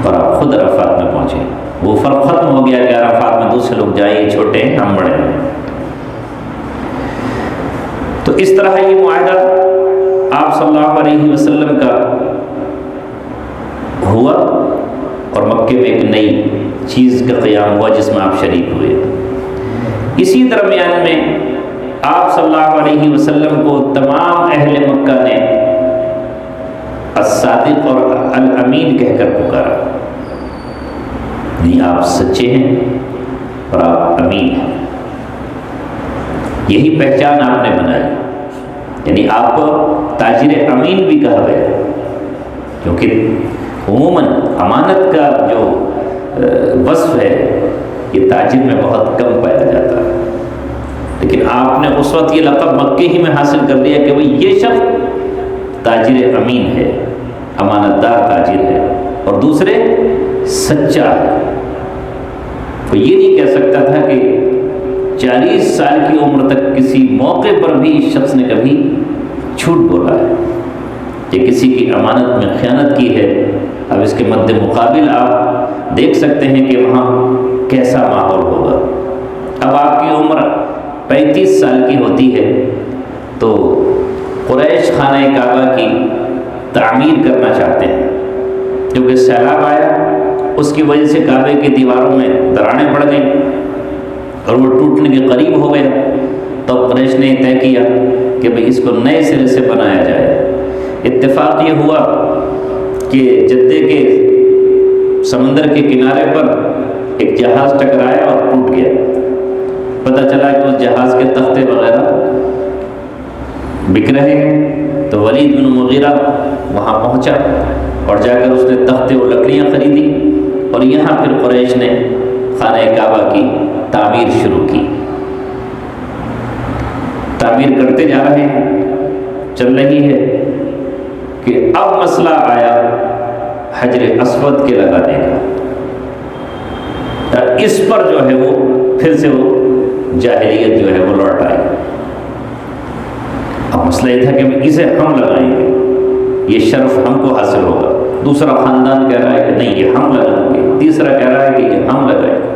اور آپ خود عرفات میں پہنچے۔ وہ فرق ختم ہو گیا کہ عرفات میں دوسرے لوگ جائیں، چھوٹے ہیں، ہم بڑے ہیں۔ تو اس طرح یہ معاہدہ آپ صلی اللہ علیہ وسلم کا ہوا، اور مکے میں ایک نئی چیز کا قیام ہوا جس میں آپ شریک ہوئے۔ اسی درمیان میں آپ صلی اللہ علیہ وسلم کو تمام اہل مکہ نے الصادق اور الامین کہہ کر پکارا، نہیں آپ سچے ہیں اور آپ امین ہیں، یہی پہچان آپ نے بنائی، یعنی آپ کو تاجر امین بھی کہا گیا، کیونکہ عموماً امانت کا جو وصف ہے یہ تاجر میں بہت کم پایا جاتا ہے، لیکن آپ نے اس وقت یہ لقب مکے ہی میں حاصل کر لیا کہ بھئی یہ شخص تاجر امین ہے، امانت دار تاجر ہے، اور دوسرے سچا ہے۔ وہ یہ نہیں کہہ سکتا تھا کہ 40 سال کی عمر تک کسی موقع پر بھی اس شخص نے کبھی جھوٹ بولا ہے یا کسی کی امانت میں خیانت کی ہے۔ اب اس کے مد مقابل آپ دیکھ سکتے ہیں کہ وہاں کیسا ماحول ہوگا۔ اب آپ کی عمر 35 سال کی ہوتی ہے تو قریش خانہ کعبہ کی تعمیر کرنا چاہتے ہیں، کیونکہ سیلاب آیا، اس کی وجہ سے کعبے کی دیواروں میں دراڑیں پڑ گئیں اور وہ ٹوٹنے کے قریب ہو گیا۔ تو قریش نے طے کیا کہ بھئی اس کو نئے سرے سے بنایا جائے۔ اتفاق یہ ہوا کہ جدے کے سمندر کے کنارے پر ایک جہاز ٹکرایا اور ٹوٹ گیا۔ پتہ چلا کہ اس جہاز کے تختے وغیرہ بک رہے ہیں، تو ولید بن مغیرہ وہاں پہنچا اور جا کر اس نے تختے اور لکڑیاں خریدی، اور یہاں پھر قریش نے خانہ کعبہ کی تعمیر شروع کی۔ تعمیر کرتے جا رہے ہیں، چل رہی ہے کہ اب مسئلہ آیا حجر اسود کے لگانے کا۔ اس پر جو ہے وہ پھر سے وہ جاہلیت جو ہے وہ لوٹ آئی۔ اب مسئلہ یہ تھا کہ اسے ہم لگائیں گے، یہ شرف ہم کو حاصل ہوگا۔ دوسرا خاندان کہہ رہا ہے کہ نہیں یہ ہم لگائیں گے، تیسرا کہہ رہا ہے کہ یہ ہم لگائیں گے۔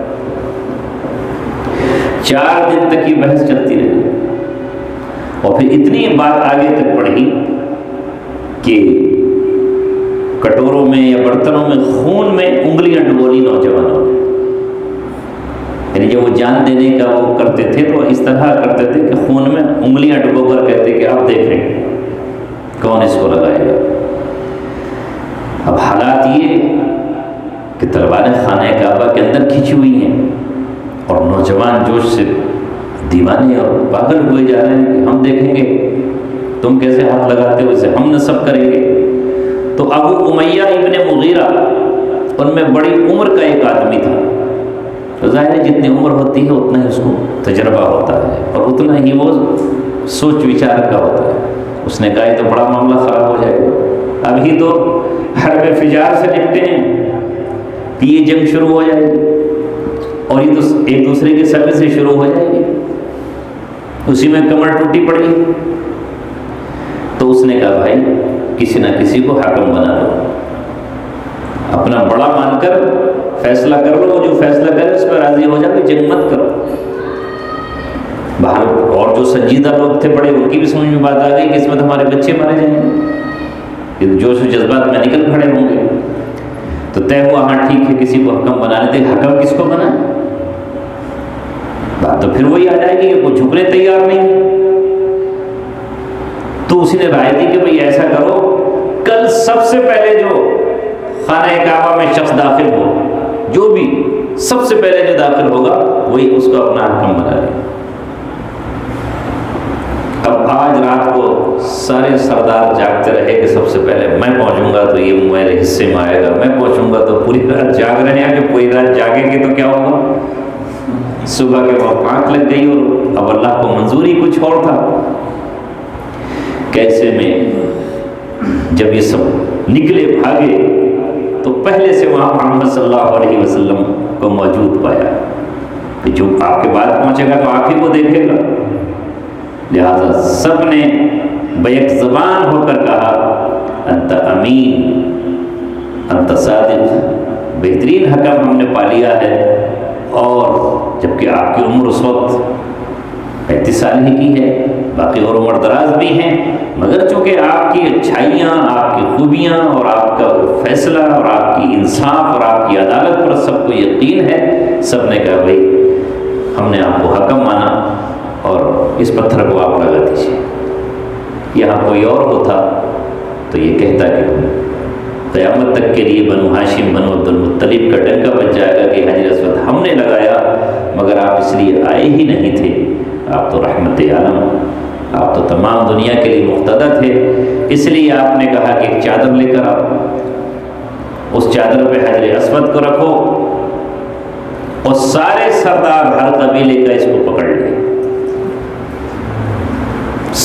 4 دن تک یہ بحث چلتی رہی، اور پھر اتنی بات آگے تک بڑھی کہ کٹوروں میں یا برتنوں میں خون میں انگلیاں ڈبولی نوجوانوں نے۔ یعنی جب وہ جان دینے کا وہ کرتے تھے تو اس طرح کرتے تھے کہ خون میں انگلیاں ڈبو کر کہتے کہ آپ دیکھیں کون اس کو لگائے گا۔ اب حالات یہ کہ تلواریں خانہ کعبہ کے اندر کھینچی ہوئی ہیں، اور نوجوان جوش سے دیوانے اور پاگل ہوئے جا رہے ہیں کہ ہم دیکھیں گے تم کیسے ہاتھ لگاتے ہو، اسے ہم نصب کریں گے۔ تو ابو امیہ ابن مغیرہ ان میں بڑی عمر کا ایک آدمی تھا، تو ظاہر ہے جتنی عمر ہوتی ہے اتنا ہی اس کو تجربہ ہوتا ہے اور اتنا ہی وہ سوچ وچار کا ہوتا ہے۔ اس نے کہا یہ تو بڑا معاملہ خراب ہو جائے گا، ابھی تو حرب فجار سے نپٹے ہیں کہ یہ جنگ شروع ہو جائے گی اور یہ تو ایک دوسرے کے سبب سے شروع ہو جائے گی، اسی میں کمر ٹوٹی پڑی۔ تو اس نے کہا بھائی کسی نہ کسی کو حاکم بنا دو، اپنا بڑا مان کر فیصلہ کر لو، وہ جو فیصلہ کرے اس پر راضی ہو جاؤ، جنگ مت کرو۔ باہر اور جو سنجیدہ لوگ تھے بڑے، ان کی بھی سمجھ میں بات آ گئی کہ اس میں ہمارے بچے مارے جائیں گے، یہ جوش و جذبات میں نکل کھڑے ہوں گے۔ تو طے ہوا ہاں ٹھیک ہے کسی کو حکم بنا لیتے۔ حکم کس کو بنا؟ بات تو پھر وہی آ جائے گی کہ کوئی جھکنے تیار نہیں۔ تو اسی نے رائے دی کہ بھئی ایسا کرو، کل سب سے پہلے جو خانہ کعبہ میں شخص داخل ہو، جو بھی سب سے پہلے جو داخل ہوگا وہی اس کو اپنا حکم بنا لے۔ اب آج رات کو سارے سردار جاگتے رہے کہ سب سے پہلے میں پہنچوں گا تو یہ میرے حصے میں آئے گا، میں پہنچوں گا تو پوری رات جاگ رہے ہیں کہ پوری رات جاگیں گے تو کیا ہوگا؟ صبح کے وقت آنکھ لگ گئی اور اب اللہ کو منظوری کچھ اور تھا۔ کیسے میں جب یہ سب نکلے بھاگے تو پہلے سے وہاں محمد صلی اللہ علیہ وسلم کو موجود پایا کہ جو آپ کے بعد پہنچے گا تو آپ ہی کو دیکھے گا، لہذا سب نے بیک زبان ہو کر کہا انت امین انت صادق، بہترین حکم ہم نے پا لیا ہے۔ اور جبکہ آپ کی عمر اس وقت 35 سال ہی کی ہے، باقی اور عمر دراز بھی ہیں، مگر چونکہ آپ کی اچھائیاں، آپ کی خوبیاں اور آپ کا فیصلہ اور آپ کی انصاف اور آپ کی عدالت پر سب کو یقین ہے، سب نے کہا بھائی ہم نے آپ کو حکم مانا اور اس پتھر کو آپ لگا دیجیے۔ یہاں کوئی اور ہوتا تو یہ کہتا کہ قیامت تک کے لیے بنو ہاشم بنو عبد المطلب کا ڈنکا بچ جائے گا کہ حجر اسود ہم نے لگایا، مگر آپ اس لیے آئے ہی نہیں تھے، آپ تو رحمت عالم، آپ تو تمام دنیا کے لیے مقتدی تھے، اس لیے آپ نے کہا کہ ایک چادر لے کر آؤ، اس چادر پہ حجر اسود کو رکھو اور سارے سردار ہر قبیلے کا اس کو پکڑ لیں،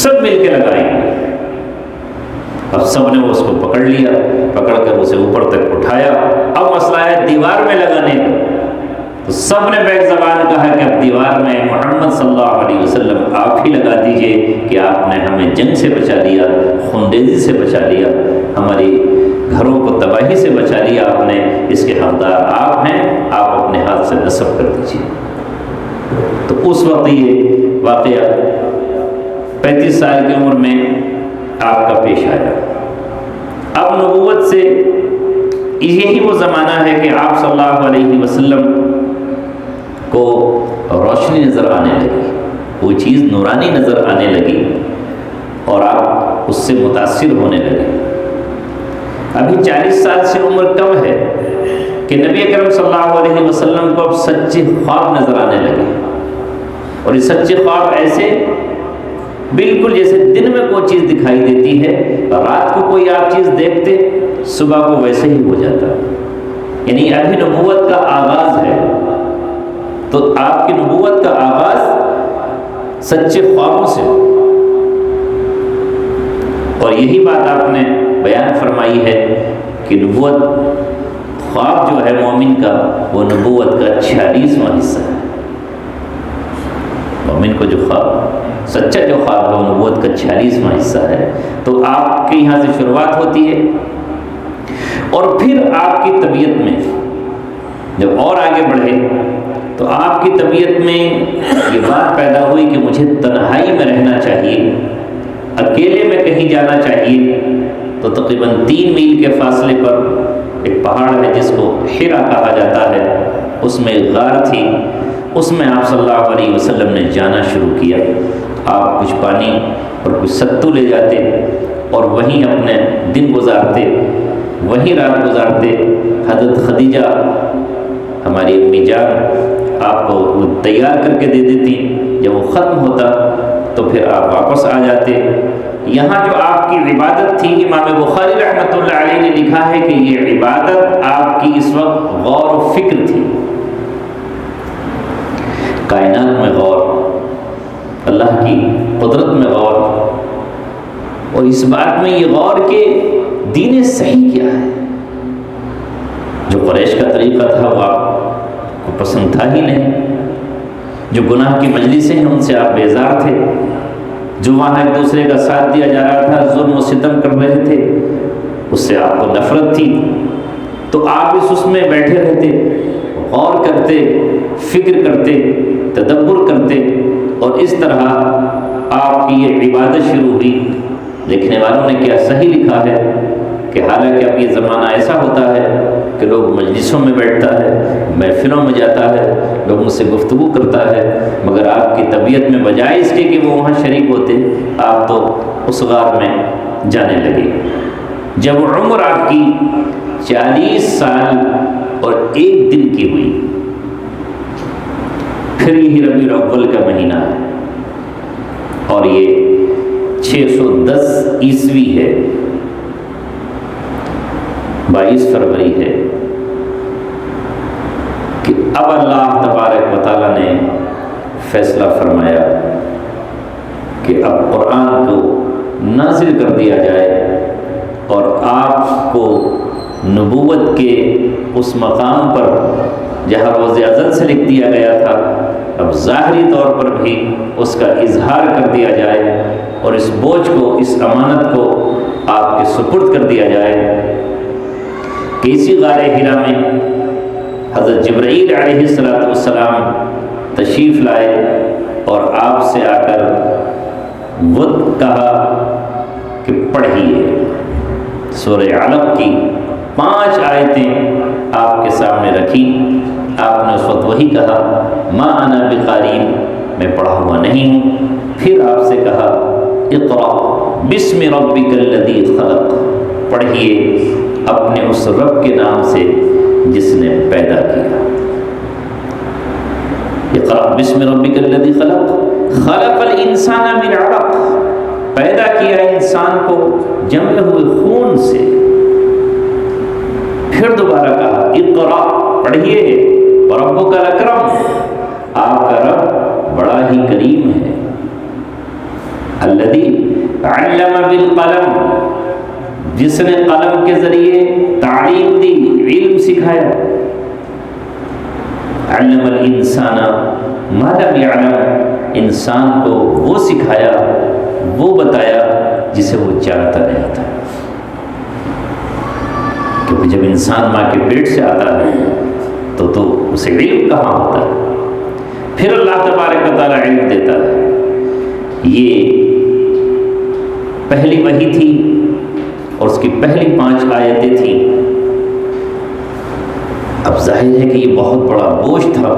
سب مل کے لگائیں گے۔ اب سب نے اس کو پکڑ لیا، پکڑ کر اسے اوپر تک اٹھایا۔ اب مسئلہ ہے دیوار میں لگانے کا، تو سب نے بیک زبان کہا کہ اب دیوار میں محمد صلی اللہ علیہ وسلم آپ ہی لگا دیجئے کہ آپ نے ہمیں جنگ سے بچا لیا، خونریزی سے بچا لیا، ہماری گھروں کو تباہی سے بچا لیا آپ نے، اس کے حقدار آپ ہیں، آپ اپنے ہاتھ سے نصب کر دیجئے۔ تو اس وقت یہ واقعہ 35 سال کی عمر میں آپ کا پیش آیا۔ اب نبوت سے یہی وہ زمانہ ہے کہ آپ صلی اللہ علیہ وسلم کو روشنی نظر آنے لگی، وہ چیز نورانی نظر آنے لگی اور آپ اس سے متاثر ہونے لگے۔ ابھی 40 سال سے عمر کم ہے کہ نبی اکرم صلی اللہ علیہ وسلم کو اب سچے خواب نظر آنے لگے، اور یہ سچے خواب ایسے بالکل جیسے دن میں کوئی چیز دکھائی دیتی ہے، رات کو کوئی آپ چیز دیکھتے صبح کو ویسے ہی ہو جاتا، یعنی ابھی نبوت کا آغاز ہے۔ تو آپ کی نبوت کا آغاز سچے خوابوں سے، اور یہی بات آپ نے بیان فرمائی ہے کہ نبوت خواب جو ہے مومن کا، وہ نبوت کا 46واں حصہ ہے۔ مومن کو جو خواب، سچا جو خواب ہے، وہ نبوت کا 46واں حصہ ہے۔ تو آپ کے یہاں سے شروعات ہوتی ہے، اور پھر آپ کی طبیعت میں جب اور آگے بڑھے تو آپ کی طبیعت میں یہ بات پیدا ہوئی کہ مجھے تنہائی میں رہنا چاہیے، اکیلے میں کہیں جانا چاہیے۔ تو تقریباً 3 میل کے فاصلے پر ایک پہاڑ ہے جس کو حرا کہا جاتا ہے، اس میں ایک غار تھی، اس میں آپ صلی اللہ علیہ وسلم نے جانا شروع کیا۔ آپ کچھ پانی اور کچھ ستو لے جاتے اور وہیں اپنے دن گزارتے، وہیں رات گزارتے۔ حضرت خدیجہ ہماری امی جان آپ کو وہ تیار کر کے دے دیتی، جب وہ ختم ہوتا تو پھر آپ واپس آ جاتے۔ یہاں جو آپ کی عبادت تھی، امام بخاری رحمۃ اللہ علیہ نے لکھا ہے کہ یہ عبادت آپ کی اس وقت غور و فکر تھی، کائنات میں غور، اللہ کی قدرت میں غور، اور اس بات میں یہ غور کہ دین صحیح کیا ہے۔ جو قریش کا طریقہ تھا وہ آپ کو پسند تھا ہی نہیں، جو گناہ کی مجلسیں ہیں ان سے آپ بیزار تھے، جو وہاں ایک دوسرے کا ساتھ دیا جا رہا تھا، ظلم و ستم کر رہے تھے، اس سے آپ کو نفرت تھی۔ تو آپ اس میں بیٹھے رہتے، غور کرتے، فکر کرتے، تدبر کرتے، اور اس طرح آپ کی یہ عبادت شروع ہوئی۔ لکھنے والوں نے کیا صحیح لکھا ہے کہ حالانکہ اب یہ زمانہ ایسا ہوتا ہے کہ لوگ مجلسوں میں بیٹھتا ہے، محفلوں میں جاتا ہے، لوگوں سے گفتگو کرتا ہے، مگر آپ کی طبیعت میں بجائے اس کے کہ وہ وہاں شریک ہوتے، آپ تو اس غار میں جانے لگے۔ جب عمر آپ کی 40 سال اور 1 دن کی ہوئی، پھر یہی ربیع الاول کا مہینہ ہے اور یہ 610 عیسوی ہے، 22 فروری ہے، کہ اب اللہ تبارک و تعالیٰ نے فیصلہ فرمایا کہ اب قرآن کو نازل کر دیا جائے اور آپ کو نبوت کے اس مقام پر جہاں روز ازل سے لکھ دیا گیا تھا، اب ظاہری طور پر بھی اس کا اظہار کر دیا جائے اور اس بوجھ کو، اس امانت کو آپ کے سپرد کر دیا جائے۔ کہ اسی غار حرا میں حضرت جبرائیل علیہ السلام تشریف لائے اور آپ سے آ کر وہ کہا کہ پڑھیے سورہ علق کی 5 آیتیں آپ کے سامنے رکھی۔ آپ نے اس وقت وہی کہا ما انا بقاری، میں پڑھا ہوا نہیں ہوں۔ پھر آپ سے کہا اقرأ بسم ربک الذی خلق، پڑھیے اپنے اس رب کے نام سے جس نے پیدا کیا۔ اقرأ بسم ربک الذی خلق، خلق الانسان من علق، پیدا کیا انسان کو جمے ہوئے خون سے۔ پھر دوبارہ کہا اقرأ، پڑھیے وربک الاکرم، آپ کا رب بڑا ہی کریم ہے۔ الذی علم بالقلم، جس نے قلم کے ذریعے تعلیم دی، علم سکھایا۔ علم الانسان ما لم يعلم، انسان کو وہ سکھایا، وہ بتایا جسے وہ جانتا نہیں تھا۔ کیونکہ جب انسان ماں کے پیٹ سے آتا ہے تو اسے علم کہاں ہوتا ہے؟ پھر اللہ تبارک و تعالیٰ علم دیتا ہے یہ پہلی وحی تھی اور اس کی پہلی 5 آیتیں تھیں۔ اب ظاہر ہے کہ یہ بہت بڑا بوجھ تھا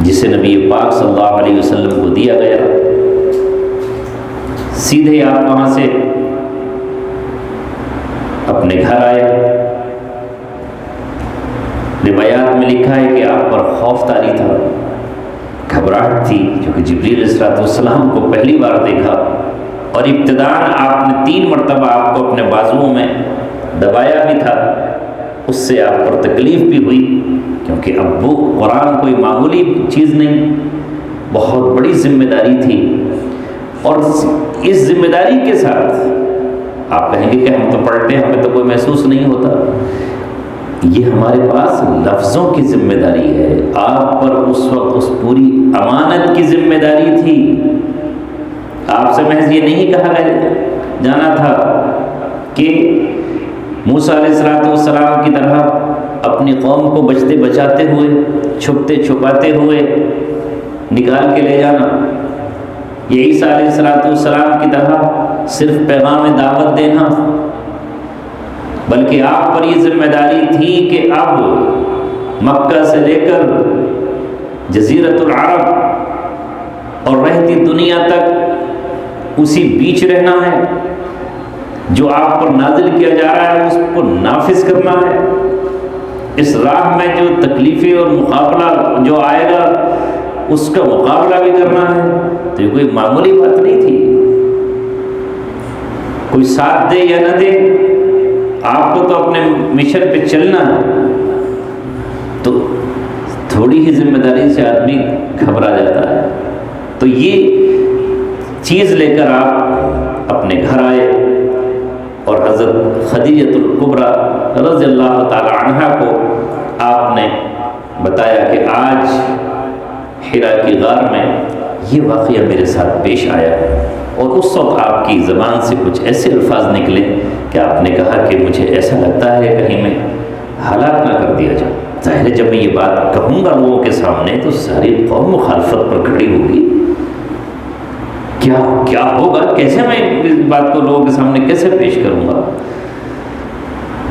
جسے نبی پاک صلی اللہ علیہ وسلم کو دیا گیا۔ سیدھے آپ وہاں سے اپنے گھر آئے۔ روایات میں لکھا ہے کہ آپ پر خوف طاری تھا، گھبراہٹ تھی، کیونکہ جبریل علیہ السلام کو پہلی بار دیکھا، اور ابتداءً آپ نے 3 مرتبہ آپ کو اپنے بازوؤں میں دبایا بھی تھا۔ اس سے آپ پر تکلیف بھی ہوئی، کیونکہ اب وہ قرآن کوئی معمولی چیز نہیں، بہت بڑی ذمہ داری تھی۔ اور اس ذمہ داری کے ساتھ آپ کہیں گے کہ ہم تو پڑھتے ہیں، ہمیں تو کوئی محسوس نہیں ہوتا۔ یہ ہمارے پاس لفظوں کی ذمہ داری ہے، آپ پر اس وقت اس پوری امانت کی ذمہ داری تھی۔ آپ سے محض یہ نہیں کہا جانا تھا کہ موسیٰ علیہ السلام کی طرح اپنی قوم کو بچتے بچاتے ہوئے، چھپتے چھپاتے ہوئے نکال کے لے جانا، یہ عیسیٰ علیہ السلام کی طرح صرف پیغام دعوت دینا، بلکہ آپ پر یہ ذمہ داری تھی کہ اب مکہ سے لے کر جزیرۃ العرب اور رہتی دنیا تک اسی بیچ رہنا ہے، جو آپ پر نازل کیا جا رہا ہے اس کو نافذ کرنا ہے، اس راہ میں جو تکلیفیں اور مقابلہ جو آئے گا اس کا مقابلہ بھی کرنا ہے۔ تو یہ کوئی معمولی بات نہیں تھی، کوئی ساتھ دے یا نہ دے، آپ کو تو اپنے مشن پہ چلنا ہے۔ تو تھوڑی ہی ذمہ داری سے آدمی گھبرا جاتا ہے۔ تو یہ چیز لے کر آپ اپنے گھر آئے اور حضرت خدیجۃ الکبریٰ رضی اللہ تعالی عنہا کو آپ نے بتایا کہ آج حرا کی غار میں یہ واقعہ میرے ساتھ پیش آیا، اور اس وقت آپ کی زبان سے کچھ ایسے الفاظ نکلے کہ آپ نے کہا کہ مجھے ایسا لگتا ہے کہیں میں ہلاک نہ کر دیا جاؤں۔ ظاہر ہے جب میں یہ بات کہوں گا لوگوں کے سامنے تو ساری قوم مخالفت پر کھڑی ہوگی، کیا ہوگا، کیسے میں اس بات کو لوگوں کے سامنے کیسے پیش کروں گا۔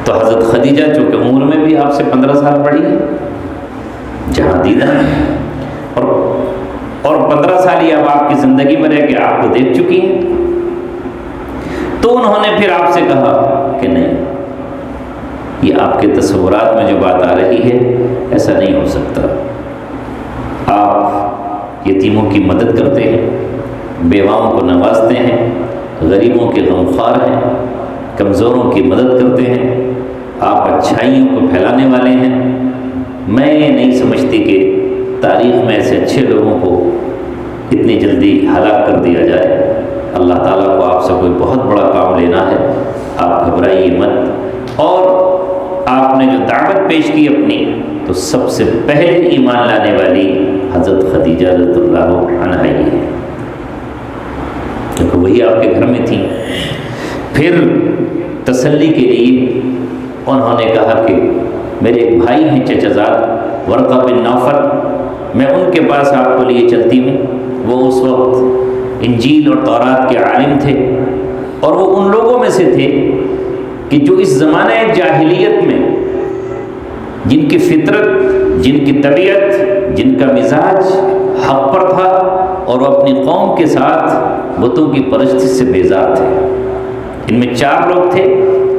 تو حضرت خدیجہ چونکہ عمر میں بھی آپ سے 15 سال بڑی ہے، جہاں دیدہ ہے، اور 15 سال ہی اب آپ کی زندگی میں رہ کے آپ کو دیکھ چکی ہیں، تو انہوں نے پھر آپ سے کہا کہ نہیں، یہ آپ کے تصورات میں جو بات آ رہی ہے ایسا نہیں ہو سکتا۔ آپ یتیموں کی مدد کرتے ہیں، بیواؤں کو نوازتے ہیں، غریبوں کے غمخوار ہیں، کمزوروں کی مدد کرتے ہیں، آپ اچھائیوں کو پھیلانے والے ہیں۔ میں نہیں سمجھتی کہ تاریخ میں ایسے اچھے لوگوں کو اتنی جلدی ہلاک کر دیا جائے۔ اللہ تعالیٰ کو آپ سے کوئی بہت بڑا کام لینا ہے، آپ گھبرائیے مت۔ اور آپ نے جو دعوت پیش کی اپنی، تو سب سے پہلے ایمان لانے والی حضرت خدیجہ رضی اللہ عنہا ہی ہے، کیونکہ وہی آپ کے گھر میں تھی۔ پھر تسلی کے لیے انہوں نے کہا کہ میرے ایک بھائی ہیں چچا زاد ورقہ بن نوفل، میں ان کے پاس آپ کو لیے چلتی ہوں۔ وہ اس وقت انجیل اور تورات کے عالم تھے، اور وہ ان لوگوں میں سے تھے کہ جو اس زمانہ جاہلیت میں جن کی فطرت، جن کی طبیعت، جن کا مزاج حق پر تھا، اور وہ اپنی قوم کے ساتھ بتوں کی پرستی سے بیزار تھے۔ ان میں 4 لوگ تھے،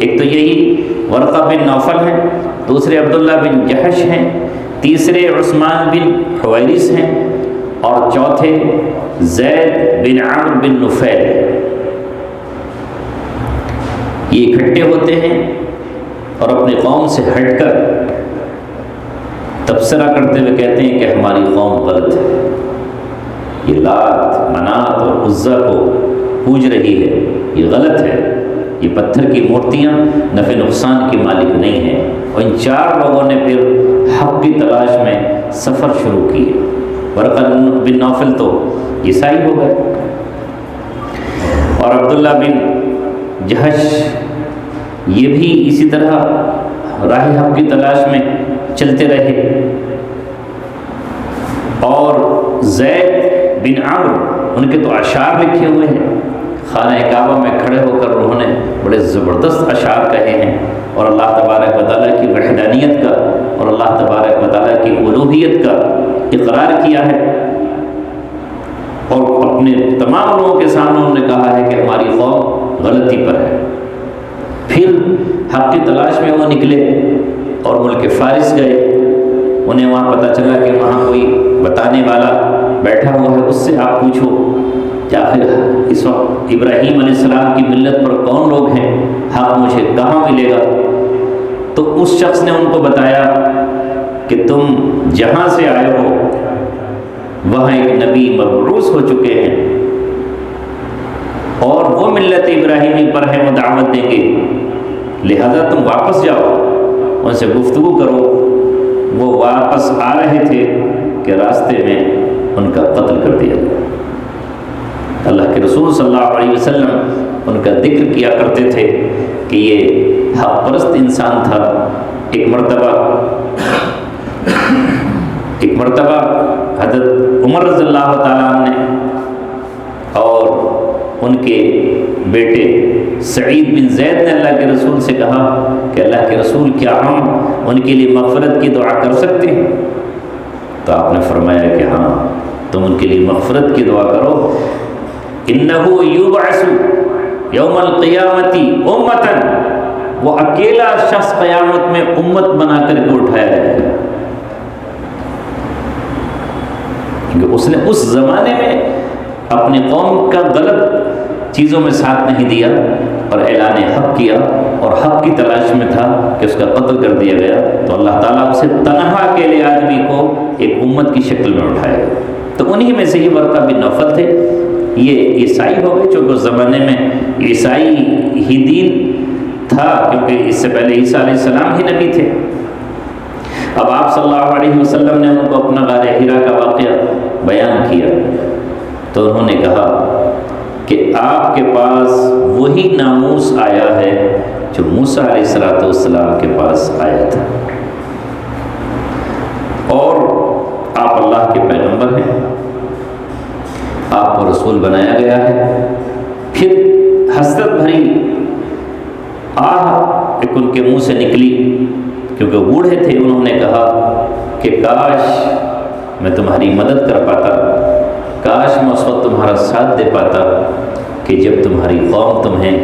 ایک تو یہی ورقہ بن نوفل ہیں، دوسرے عبداللہ بن جحش ہیں، تیسرے عثمان بن حویرث ہیں، اور چوتھے زید بن عمرو بن نفیل۔ یہ اکٹھے ہوتے ہیں اور اپنی قوم سے ہٹ کر تبصرہ کرتے ہوئے کہتے ہیں کہ ہماری قوم غلط ہے، یہ لات منات اور عزا کو پوج رہی ہے، یہ غلط ہے، یہ پتھر کی مورتیاں نفع نقصان کی مالک نہیں ہیں۔ اور ان 4 لوگوں نے پھر حق کی تلاش میں سفر شروع کیے۔ ورقہ بن نوفل تو عیسائی ہو گئے، اور عبداللہ بن جحش یہ بھی اسی طرح راہ حق کی تلاش میں چلتے رہے، اور زید بن عمرو ان کے تو اشعار لکھے ہوئے ہیں، خانہ کعبہ میں کھڑے ہو کر انہوں نے بڑے زبردست اشعار کہے ہیں، اور اللہ تبارک و تعالیٰ کی وحدانیت کا اور اللہ تبارک و تعالیٰ کی الوہیت کا اقرار کیا ہے، اور اپنے تمام لوگوں کے سامنے انہوں نے کہا ہے کہ ہماری قوم غلطی پر ہے۔ پھر حق کی تلاش میں وہ نکلے اور ملک فارس گئے، انہیں وہاں پتہ چلا کہ وہاں کوئی بتانے والا بیٹھا ہوا ہے، اس سے آپ پوچھو کہ آخر اس وقت ابراہیم علیہ السلام کی ملت پر کون لوگ ہیں، حق مجھے کہاں ملے گا؟ تو اس شخص نے ان کو بتایا کہ تم جہاں سے آئے ہو وہاں ایک نبی مبعوث ہو چکے ہیں، اور وہ ملت ابراہیمی پر ہے، وہ دعوت دیں گے، لہذا تم واپس جاؤ، ان سے گفتگو کرو۔ وہ واپس آ رہے تھے کہ راستے میں ان کا قتل کر دیا گیا۔ اللہ کے رسول صلی اللہ علیہ وسلم ان کا ذکر کیا کرتے تھے کہ یہ حق پرست انسان تھا۔ ایک مرتبہ حضرت عمر رضی اللہ تعالیٰ عنہ نے اور ان کے بیٹے سعید بن زید نے اللہ کے رسول سے کہا کہ اللہ کے رسول کیا ہم ان کے لیے مغفرت کی دعا کر سکتے ہیں؟ تو آپ نے فرمایا کہ ہاں، تم ان کے لیے مغفرت کی دعا کرو۔ انہو یبعث یوم القیامت امتاً، وہ اکیلا شخص قیامت میں امت بنا کر کے اٹھایا جائے گا، کیونکہ اس نے اس زمانے میں اپنی قوم کا غلط چیزوں میں ساتھ نہیں دیا اور اعلان حق کیا، اور حق کی تلاش میں تھا کہ اس کا قتل کر دیا گیا، تو اللہ تعالیٰ اسے تنہا اکیلے آدمی کو ایک امت کی شکل میں اٹھائے گا۔ تو انہی میں سے ہی ورقہ بن نوفل تھے۔ یہ عیسائی ہو گئے، چونکہ اس زمانے میں عیسائی ہی دین تھا، کیونکہ اس سے پہلے عیسیٰ علیہ السلام ہی نبی تھے۔ اب آپ صلی اللہ علیہ وسلم نے ان کو اپنا غار حرا کا واقعہ بیان کیا، تو انہوں نے کہا کہ آپ کے پاس وہی ناموس آیا ہے جو موسیٰ علیہ السلام کے پاس آیا تھا، اور آپ اللہ کے پیغمبر ہیں، آپ کو رسول بنایا گیا ہے۔ پھر حسرت بھری ایک ان کے منہ سے نکلی، کیونکہ بوڑھے تھے، انہوں نے کہا کہ کاش میں تمہاری مدد کر پاتا، کاش میں اس وقت تمہارا ساتھ دے پاتا کہ جب تمہاری قوم تمہیں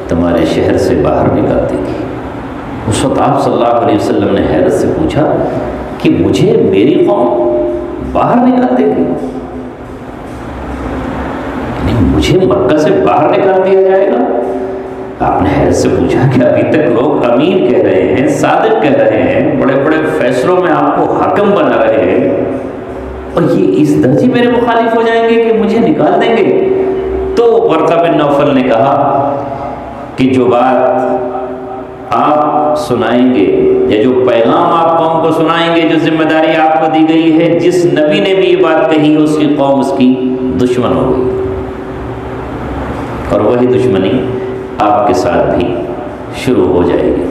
تمہارے شہر سے باہر نکالتی تھی۔ اس وقت آپ صلی اللہ علیہ وسلم نے حیرت سے پوچھا کہ مجھے میری قوم باہر نکالتے گی، یعنی مجھے مکہ سے باہر نکال دیا جائے گا؟ آپ نے حیرت سے پوچھا کہ ابھی تک لوگ امین کہہ رہے ہیں، صادق کہہ رہے ہیں، بڑے بڑے فیصلوں میں آپ کو حاکم بنا رہے ہیں، اور یہ اس درجے میرے مخالف ہو جائیں گے کہ مجھے نکال دیں گے؟ تو ورقہ بن نوفل نے کہا کہ جو بات آپ سنائیں گے یا جو پیغام آپ قوم کو سنائیں گے، جو ذمہ داری آپ کو دی گئی ہے، جس نبی نے بھی یہ بات کہی ہے اس کی قوم اس کی دشمن ہو گئی، اور وہی دشمنی آپ کے ساتھ بھی شروع ہو جائے گی۔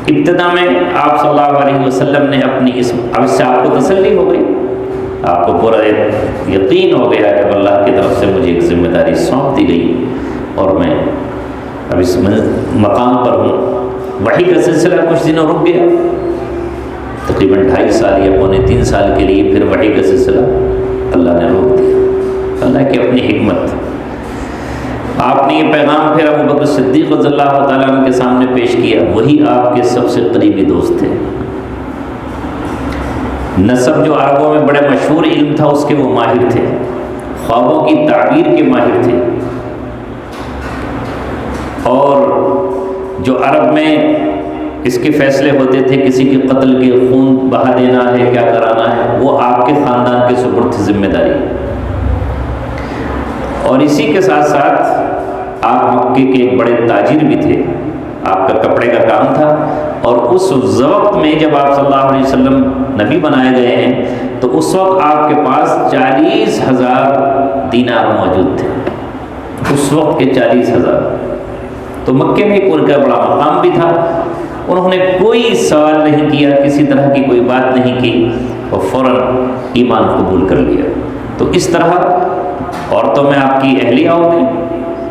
ابتدا میں آپ صلی اللہ علیہ وسلم نے اپنی اب سے آپ کو تسلی ہو گئی، آپ کو پورا یقین ہو گیا کہ اللہ کی طرف سے مجھے ایک ذمہ داری سونپ دی گئی، اور میں اب اس مقام پر ہوں۔ وحی کا سلسلہ کچھ دنوں رک گیا، تقریباً 2.5 سال یا پونے 3 سال کے لیے، پھر وحی کا سلسلہ اللہ نے روک دیا۔ اللہ کی اپنی حکمت، آپ نے یہ پیغام پھر ابو بکر صدیق رضی اللہ تعالیٰ عنہ کے سامنے پیش کیا، وہی آپ کے سب سے قریبی دوست تھے۔ نسب جو عربوں میں بڑے مشہور علم تھا اس کے وہ ماہر تھے، خوابوں کی تعبیر کے ماہر تھے، اور جو عرب میں اس کے فیصلے ہوتے تھے، کسی کے قتل کے خون بہا دینا ہے، کیا کرانا ہے، وہ آپ کے خاندان کے سپرد تھی ذمہ داری۔ اور اسی کے ساتھ ساتھ آپ مکے کے ایک بڑے تاجر بھی تھے، آپ کا کپڑے کا کام تھا، اور اس وقت میں جب آپ صلی اللہ علیہ وسلم نبی بنائے گئے ہیں تو اس وقت آپ کے پاس 40,000 دینار موجود تھے، اس وقت کے 40,000۔ تو مکے میں ان کا بڑا مقام بھی تھا، انہوں نے کوئی سوال نہیں کیا، کسی طرح کی کوئی بات نہیں کی، اور فوراً ایمان قبول کر لیا۔ تو اس طرح عورتوں میں آپ کی اہلیہ ہو گئی،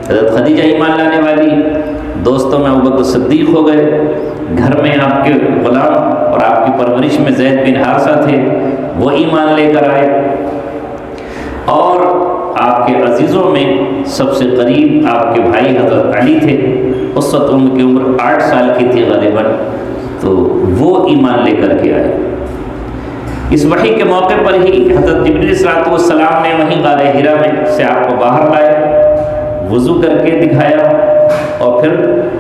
حضرت خدیجہ ایمان لانے والی، دوستوں میں ابوبکر صدیق ہو گئے، گھر میں آپ کے غلام اور آپ کی پرورش میں زید بن حارثہ تھے، وہ ایمان لے کر آئے، اور آپ کے عزیزوں میں سب سے قریب آپ کے بھائی حضرت علی تھے، اس وقت ان کی عمر 8 سال کی تھی غالباً، تو وہ ایمان لے کر کے آئے۔ اس وحی کے موقع پر ہی حضرت جبریل علیہ السلام نے وہیں غار حرا میں سے آپ کو باہر لائے، وضو کر کے دکھایا اور پھر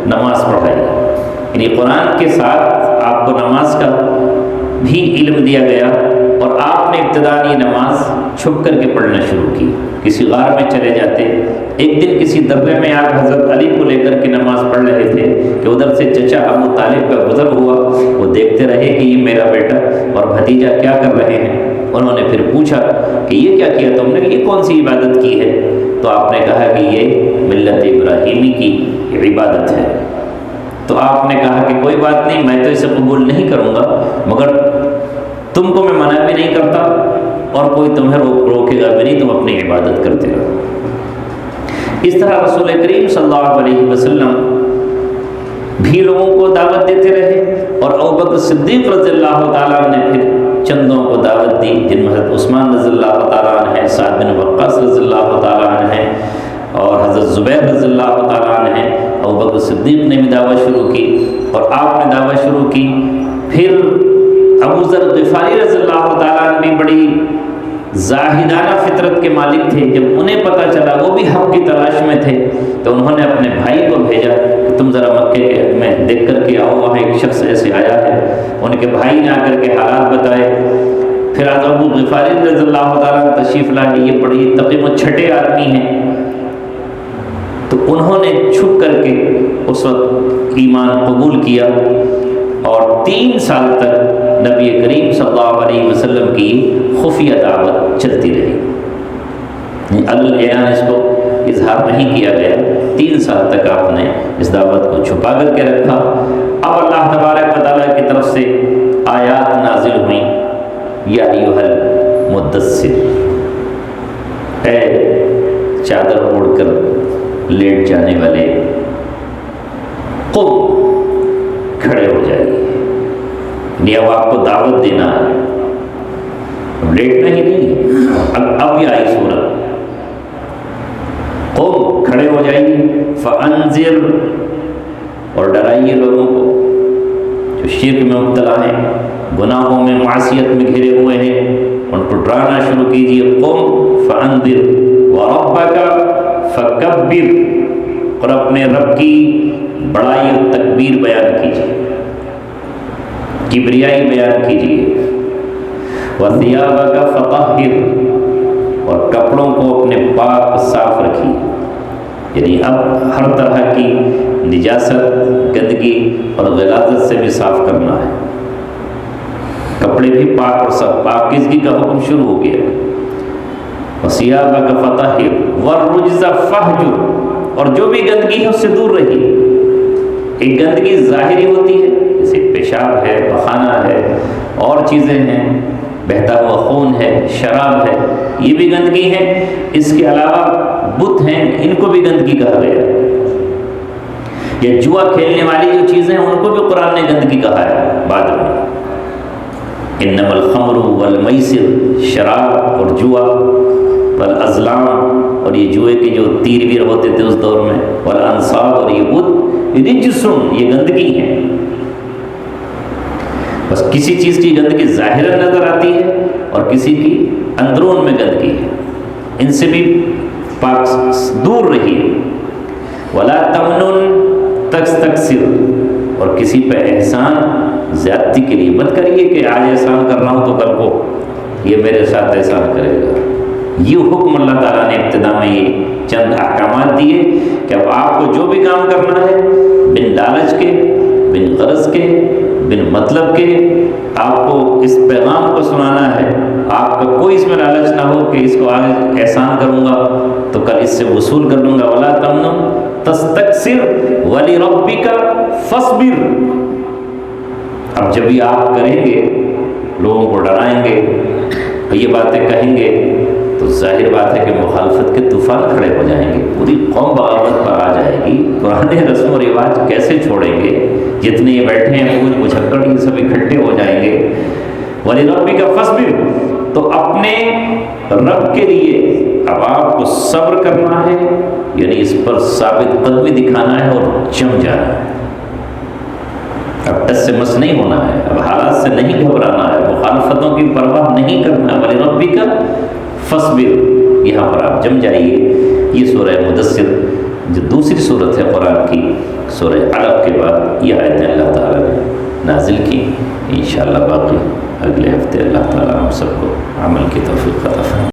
نماز پڑھائی، یعنی قرآن کے ساتھ آپ کو نماز کا بھی علم دیا گیا، اور آپ نے ابتدائی نماز چھپ کر کے پڑھنا شروع کی، کسی غار میں چلے جاتے۔ ایک دن کسی دربے میں آپ حضرت علی کو لے کر کے نماز پڑھ رہے تھے کہ ادھر سے چچا ابو طالب کا گزر ہوا، وہ دیکھتے رہے کہ یہ میرا بیٹا اور بھتیجا کیا کر رہے ہیں۔ انہوں نے پھر پوچھا کہ یہ کیا کیا تم نے، یہ کون سی عبادت کی ہے؟ تو آپ نے کہا کہ یہ ملت ابراہیمی کی عبادت ہے۔ تو آپ نے کہا کہ کوئی بات نہیں، میں تو اسے قبول نہیں کروں گا، مگر تم کو میں منع بھی نہیں کرتا اور کوئی تمہیں روکے گا بھی نہیں، تم اپنی عبادت کرتے رہو۔ اس طرح رسول کریم صلی اللہ علیہ وسلم بھی لوگوں کو دعوت دیتے رہے، اور ابوبکر صدیق رضی اللہ تعالیٰ نے پھر چندوں کو دعوت دی، جن میں حضرت عثمان رضی اللہ تعالیٰ عنہ ہیں، سعد بن وقاص رضی اللہ تعالیٰ عنہ ہیں، اور حضرت زبیر رضی اللہ تعالیٰ عنہ ہیں۔ ابوبکر صدیق نے بھی دعوت شروع کی اور آپ نے دعوت شروع کی۔ پھر ابو ذر غفاری رضی اللہ تعالیٰ عنہ بھی بڑی زاہدانہ فطرت کے مالک تھے، جب انہیں پتہ چلا، وہ بھی حق کی تلاش میں تھے، تو انہوں نے اپنے بھائی کو بھیجا کہ تم ذرا مکے میں دیکھ کر کے آؤ، وہاں ایک شخص ایسے آیا ہے۔ ان کے بھائی نے آ کر کے حالات بتائے۔ پھر ابو غفاری رضی اللہ تعالیٰ تشریف لائے، یہ بڑی تقیم و چھٹے آدمی ہیں، تو انہوں نے چھپ کر کے اس وقت ایمان قبول کیا، اور 3 سال تک نبی کریم صلی اللہ علیہ وسلم کی خفیہ دعوت چلتی رہی، اعلان اس کو اظہار نہیں کیا گیا۔ 3 سال تک آپ نے اس دعوت کو چھپا کر کے رکھا۔ اب اللہ تبارک و تعالیٰ کی طرف سے آیات نازل ہوئیں، یا ایھا المدثر، اے چادر اوڑھ کر لیٹ جانے والے، قم، کھڑے ہو جائیے، یعنی اب آپ کو دعوت دینا ہے، اب لیٹنا ہی نہیں، اب یہ آئی سورت، قم، کھڑے ہو جائیے، فانذر، اور ڈرائیے لوگوں کو جو شرک میں مبتلا ہیں، گناہوں میں، معصیت میں گھرے ہوئے ہیں، ان کو ڈرانا شروع کیجیے۔ قم فانذر وربک فکبر، اور اپنے رب کی بڑائی اور تکبیر بیان کیجیے، کبریائی بیان کیجیے۔ وثیابک فطہر، اور کپڑوں کو اپنے پاک صاف رکھیے، یعنی اب ہر طرح کی نجاست، گندگی اور غلاظت سے بھی صاف کرنا ہے، کپڑے بھی پاک اور صاف، پاکیزگی کا حکم شروع ہو گیا۔ وثیابک فطہر والرجز فہجر، اور جو بھی گندگی ہے اس سے دور رہیے۔ ایک گندگی ظاہری ہوتی ہے، جیسے پیشاب ہے، پخانہ ہے، اور چیزیں ہیں، بہتا ہوا خون ہے، شراب ہے، یہ بھی گندگی ہے۔ اس کے علاوہ بت ہیں، ان کو بھی گندگی کہا گیا ہے، یا جوا کھیلنے والی جو چیزیں ہیں ان کو بھی قرآن نے گندگی کہا ہے بعد میں۔ انما الخمر والمیسر، شراب اور جوا، والازلام، اور یہ جوئے کے جو تیر ویر ہوتے تھے اس دور میں، والانصاب، اور یہ بت، رجسن، یہ گندگی ہے۔ بس کسی چیز کی گندگی ظاہراً نظر آتی ہے اور کسی کی اندرون میں گندگی ہے، ان سے بھی پاک دور رہیے۔ ولا تمنن تستکثر، اور کسی پہ احسان زیادتی کے لیے مت کریے کہ آج احسان کر رہا ہوں تو کل کو یہ میرے ساتھ احسان کرے گا۔ یہ حکم اللہ تعالیٰ نے ابتدا میں یہ چند احکامات دیے کہ اب آپ کو جو بھی کام کرنا ہے، بن لالچ کے، بن غرض کے، بن مطلب کے، آپ کو اس پیغام کو سنانا ہے، آپ کا کوئی اس میں لالچ نہ ہو کہ اس کو آج احسان کروں گا تو کل اس سے وصول کر لوں گا۔ ولا تمنن تستکثر ولربک فاصبر، اب جب یہ آپ کریں گے، لوگوں کو ڈرائیں گے، یہ باتیں کہیں گے، تو ظاہر بات ہے کہ مخالفت کے طوفان کھڑے ہو جائیں گے، پوری قوم بغاوت پر آ جائے گی، پرانے رسم و رواج کیسے چھوڑیں گے، جتنے یہ بیٹھے ہیں پوچھ مچھکڑ یہ سب اکٹھے ہو جائیں گے۔ وَلِرَبِّكَ فَاصْبِرْ، تو اپنے رب کے لیے اب آپ کو صبر کرنا ہے، یعنی اس پر ثابت قدمی دکھانا ہے اور جم جانا ہے، اب ٹس سے مس نہیں ہونا ہے، اب حالات سے نہیں گھبرانا ہے، مخالفتوں کی پرواہ نہیں کرنا ہے۔ وَلِرَبِّكَ فَاصْبِرْ، یہاں پر آپ جم جائیے۔ یہ سورہ مدثر جو دوسری صورت ہے قرآن کی، سورہ علق کے بعد یہ آیتیں اللہ تعالیٰ نے نازل کی۔ انشاءاللہ باقی اگلے ہفتے اللہ تعالیٰ ہم سب کو عمل کی توفیق عطا فرمائے۔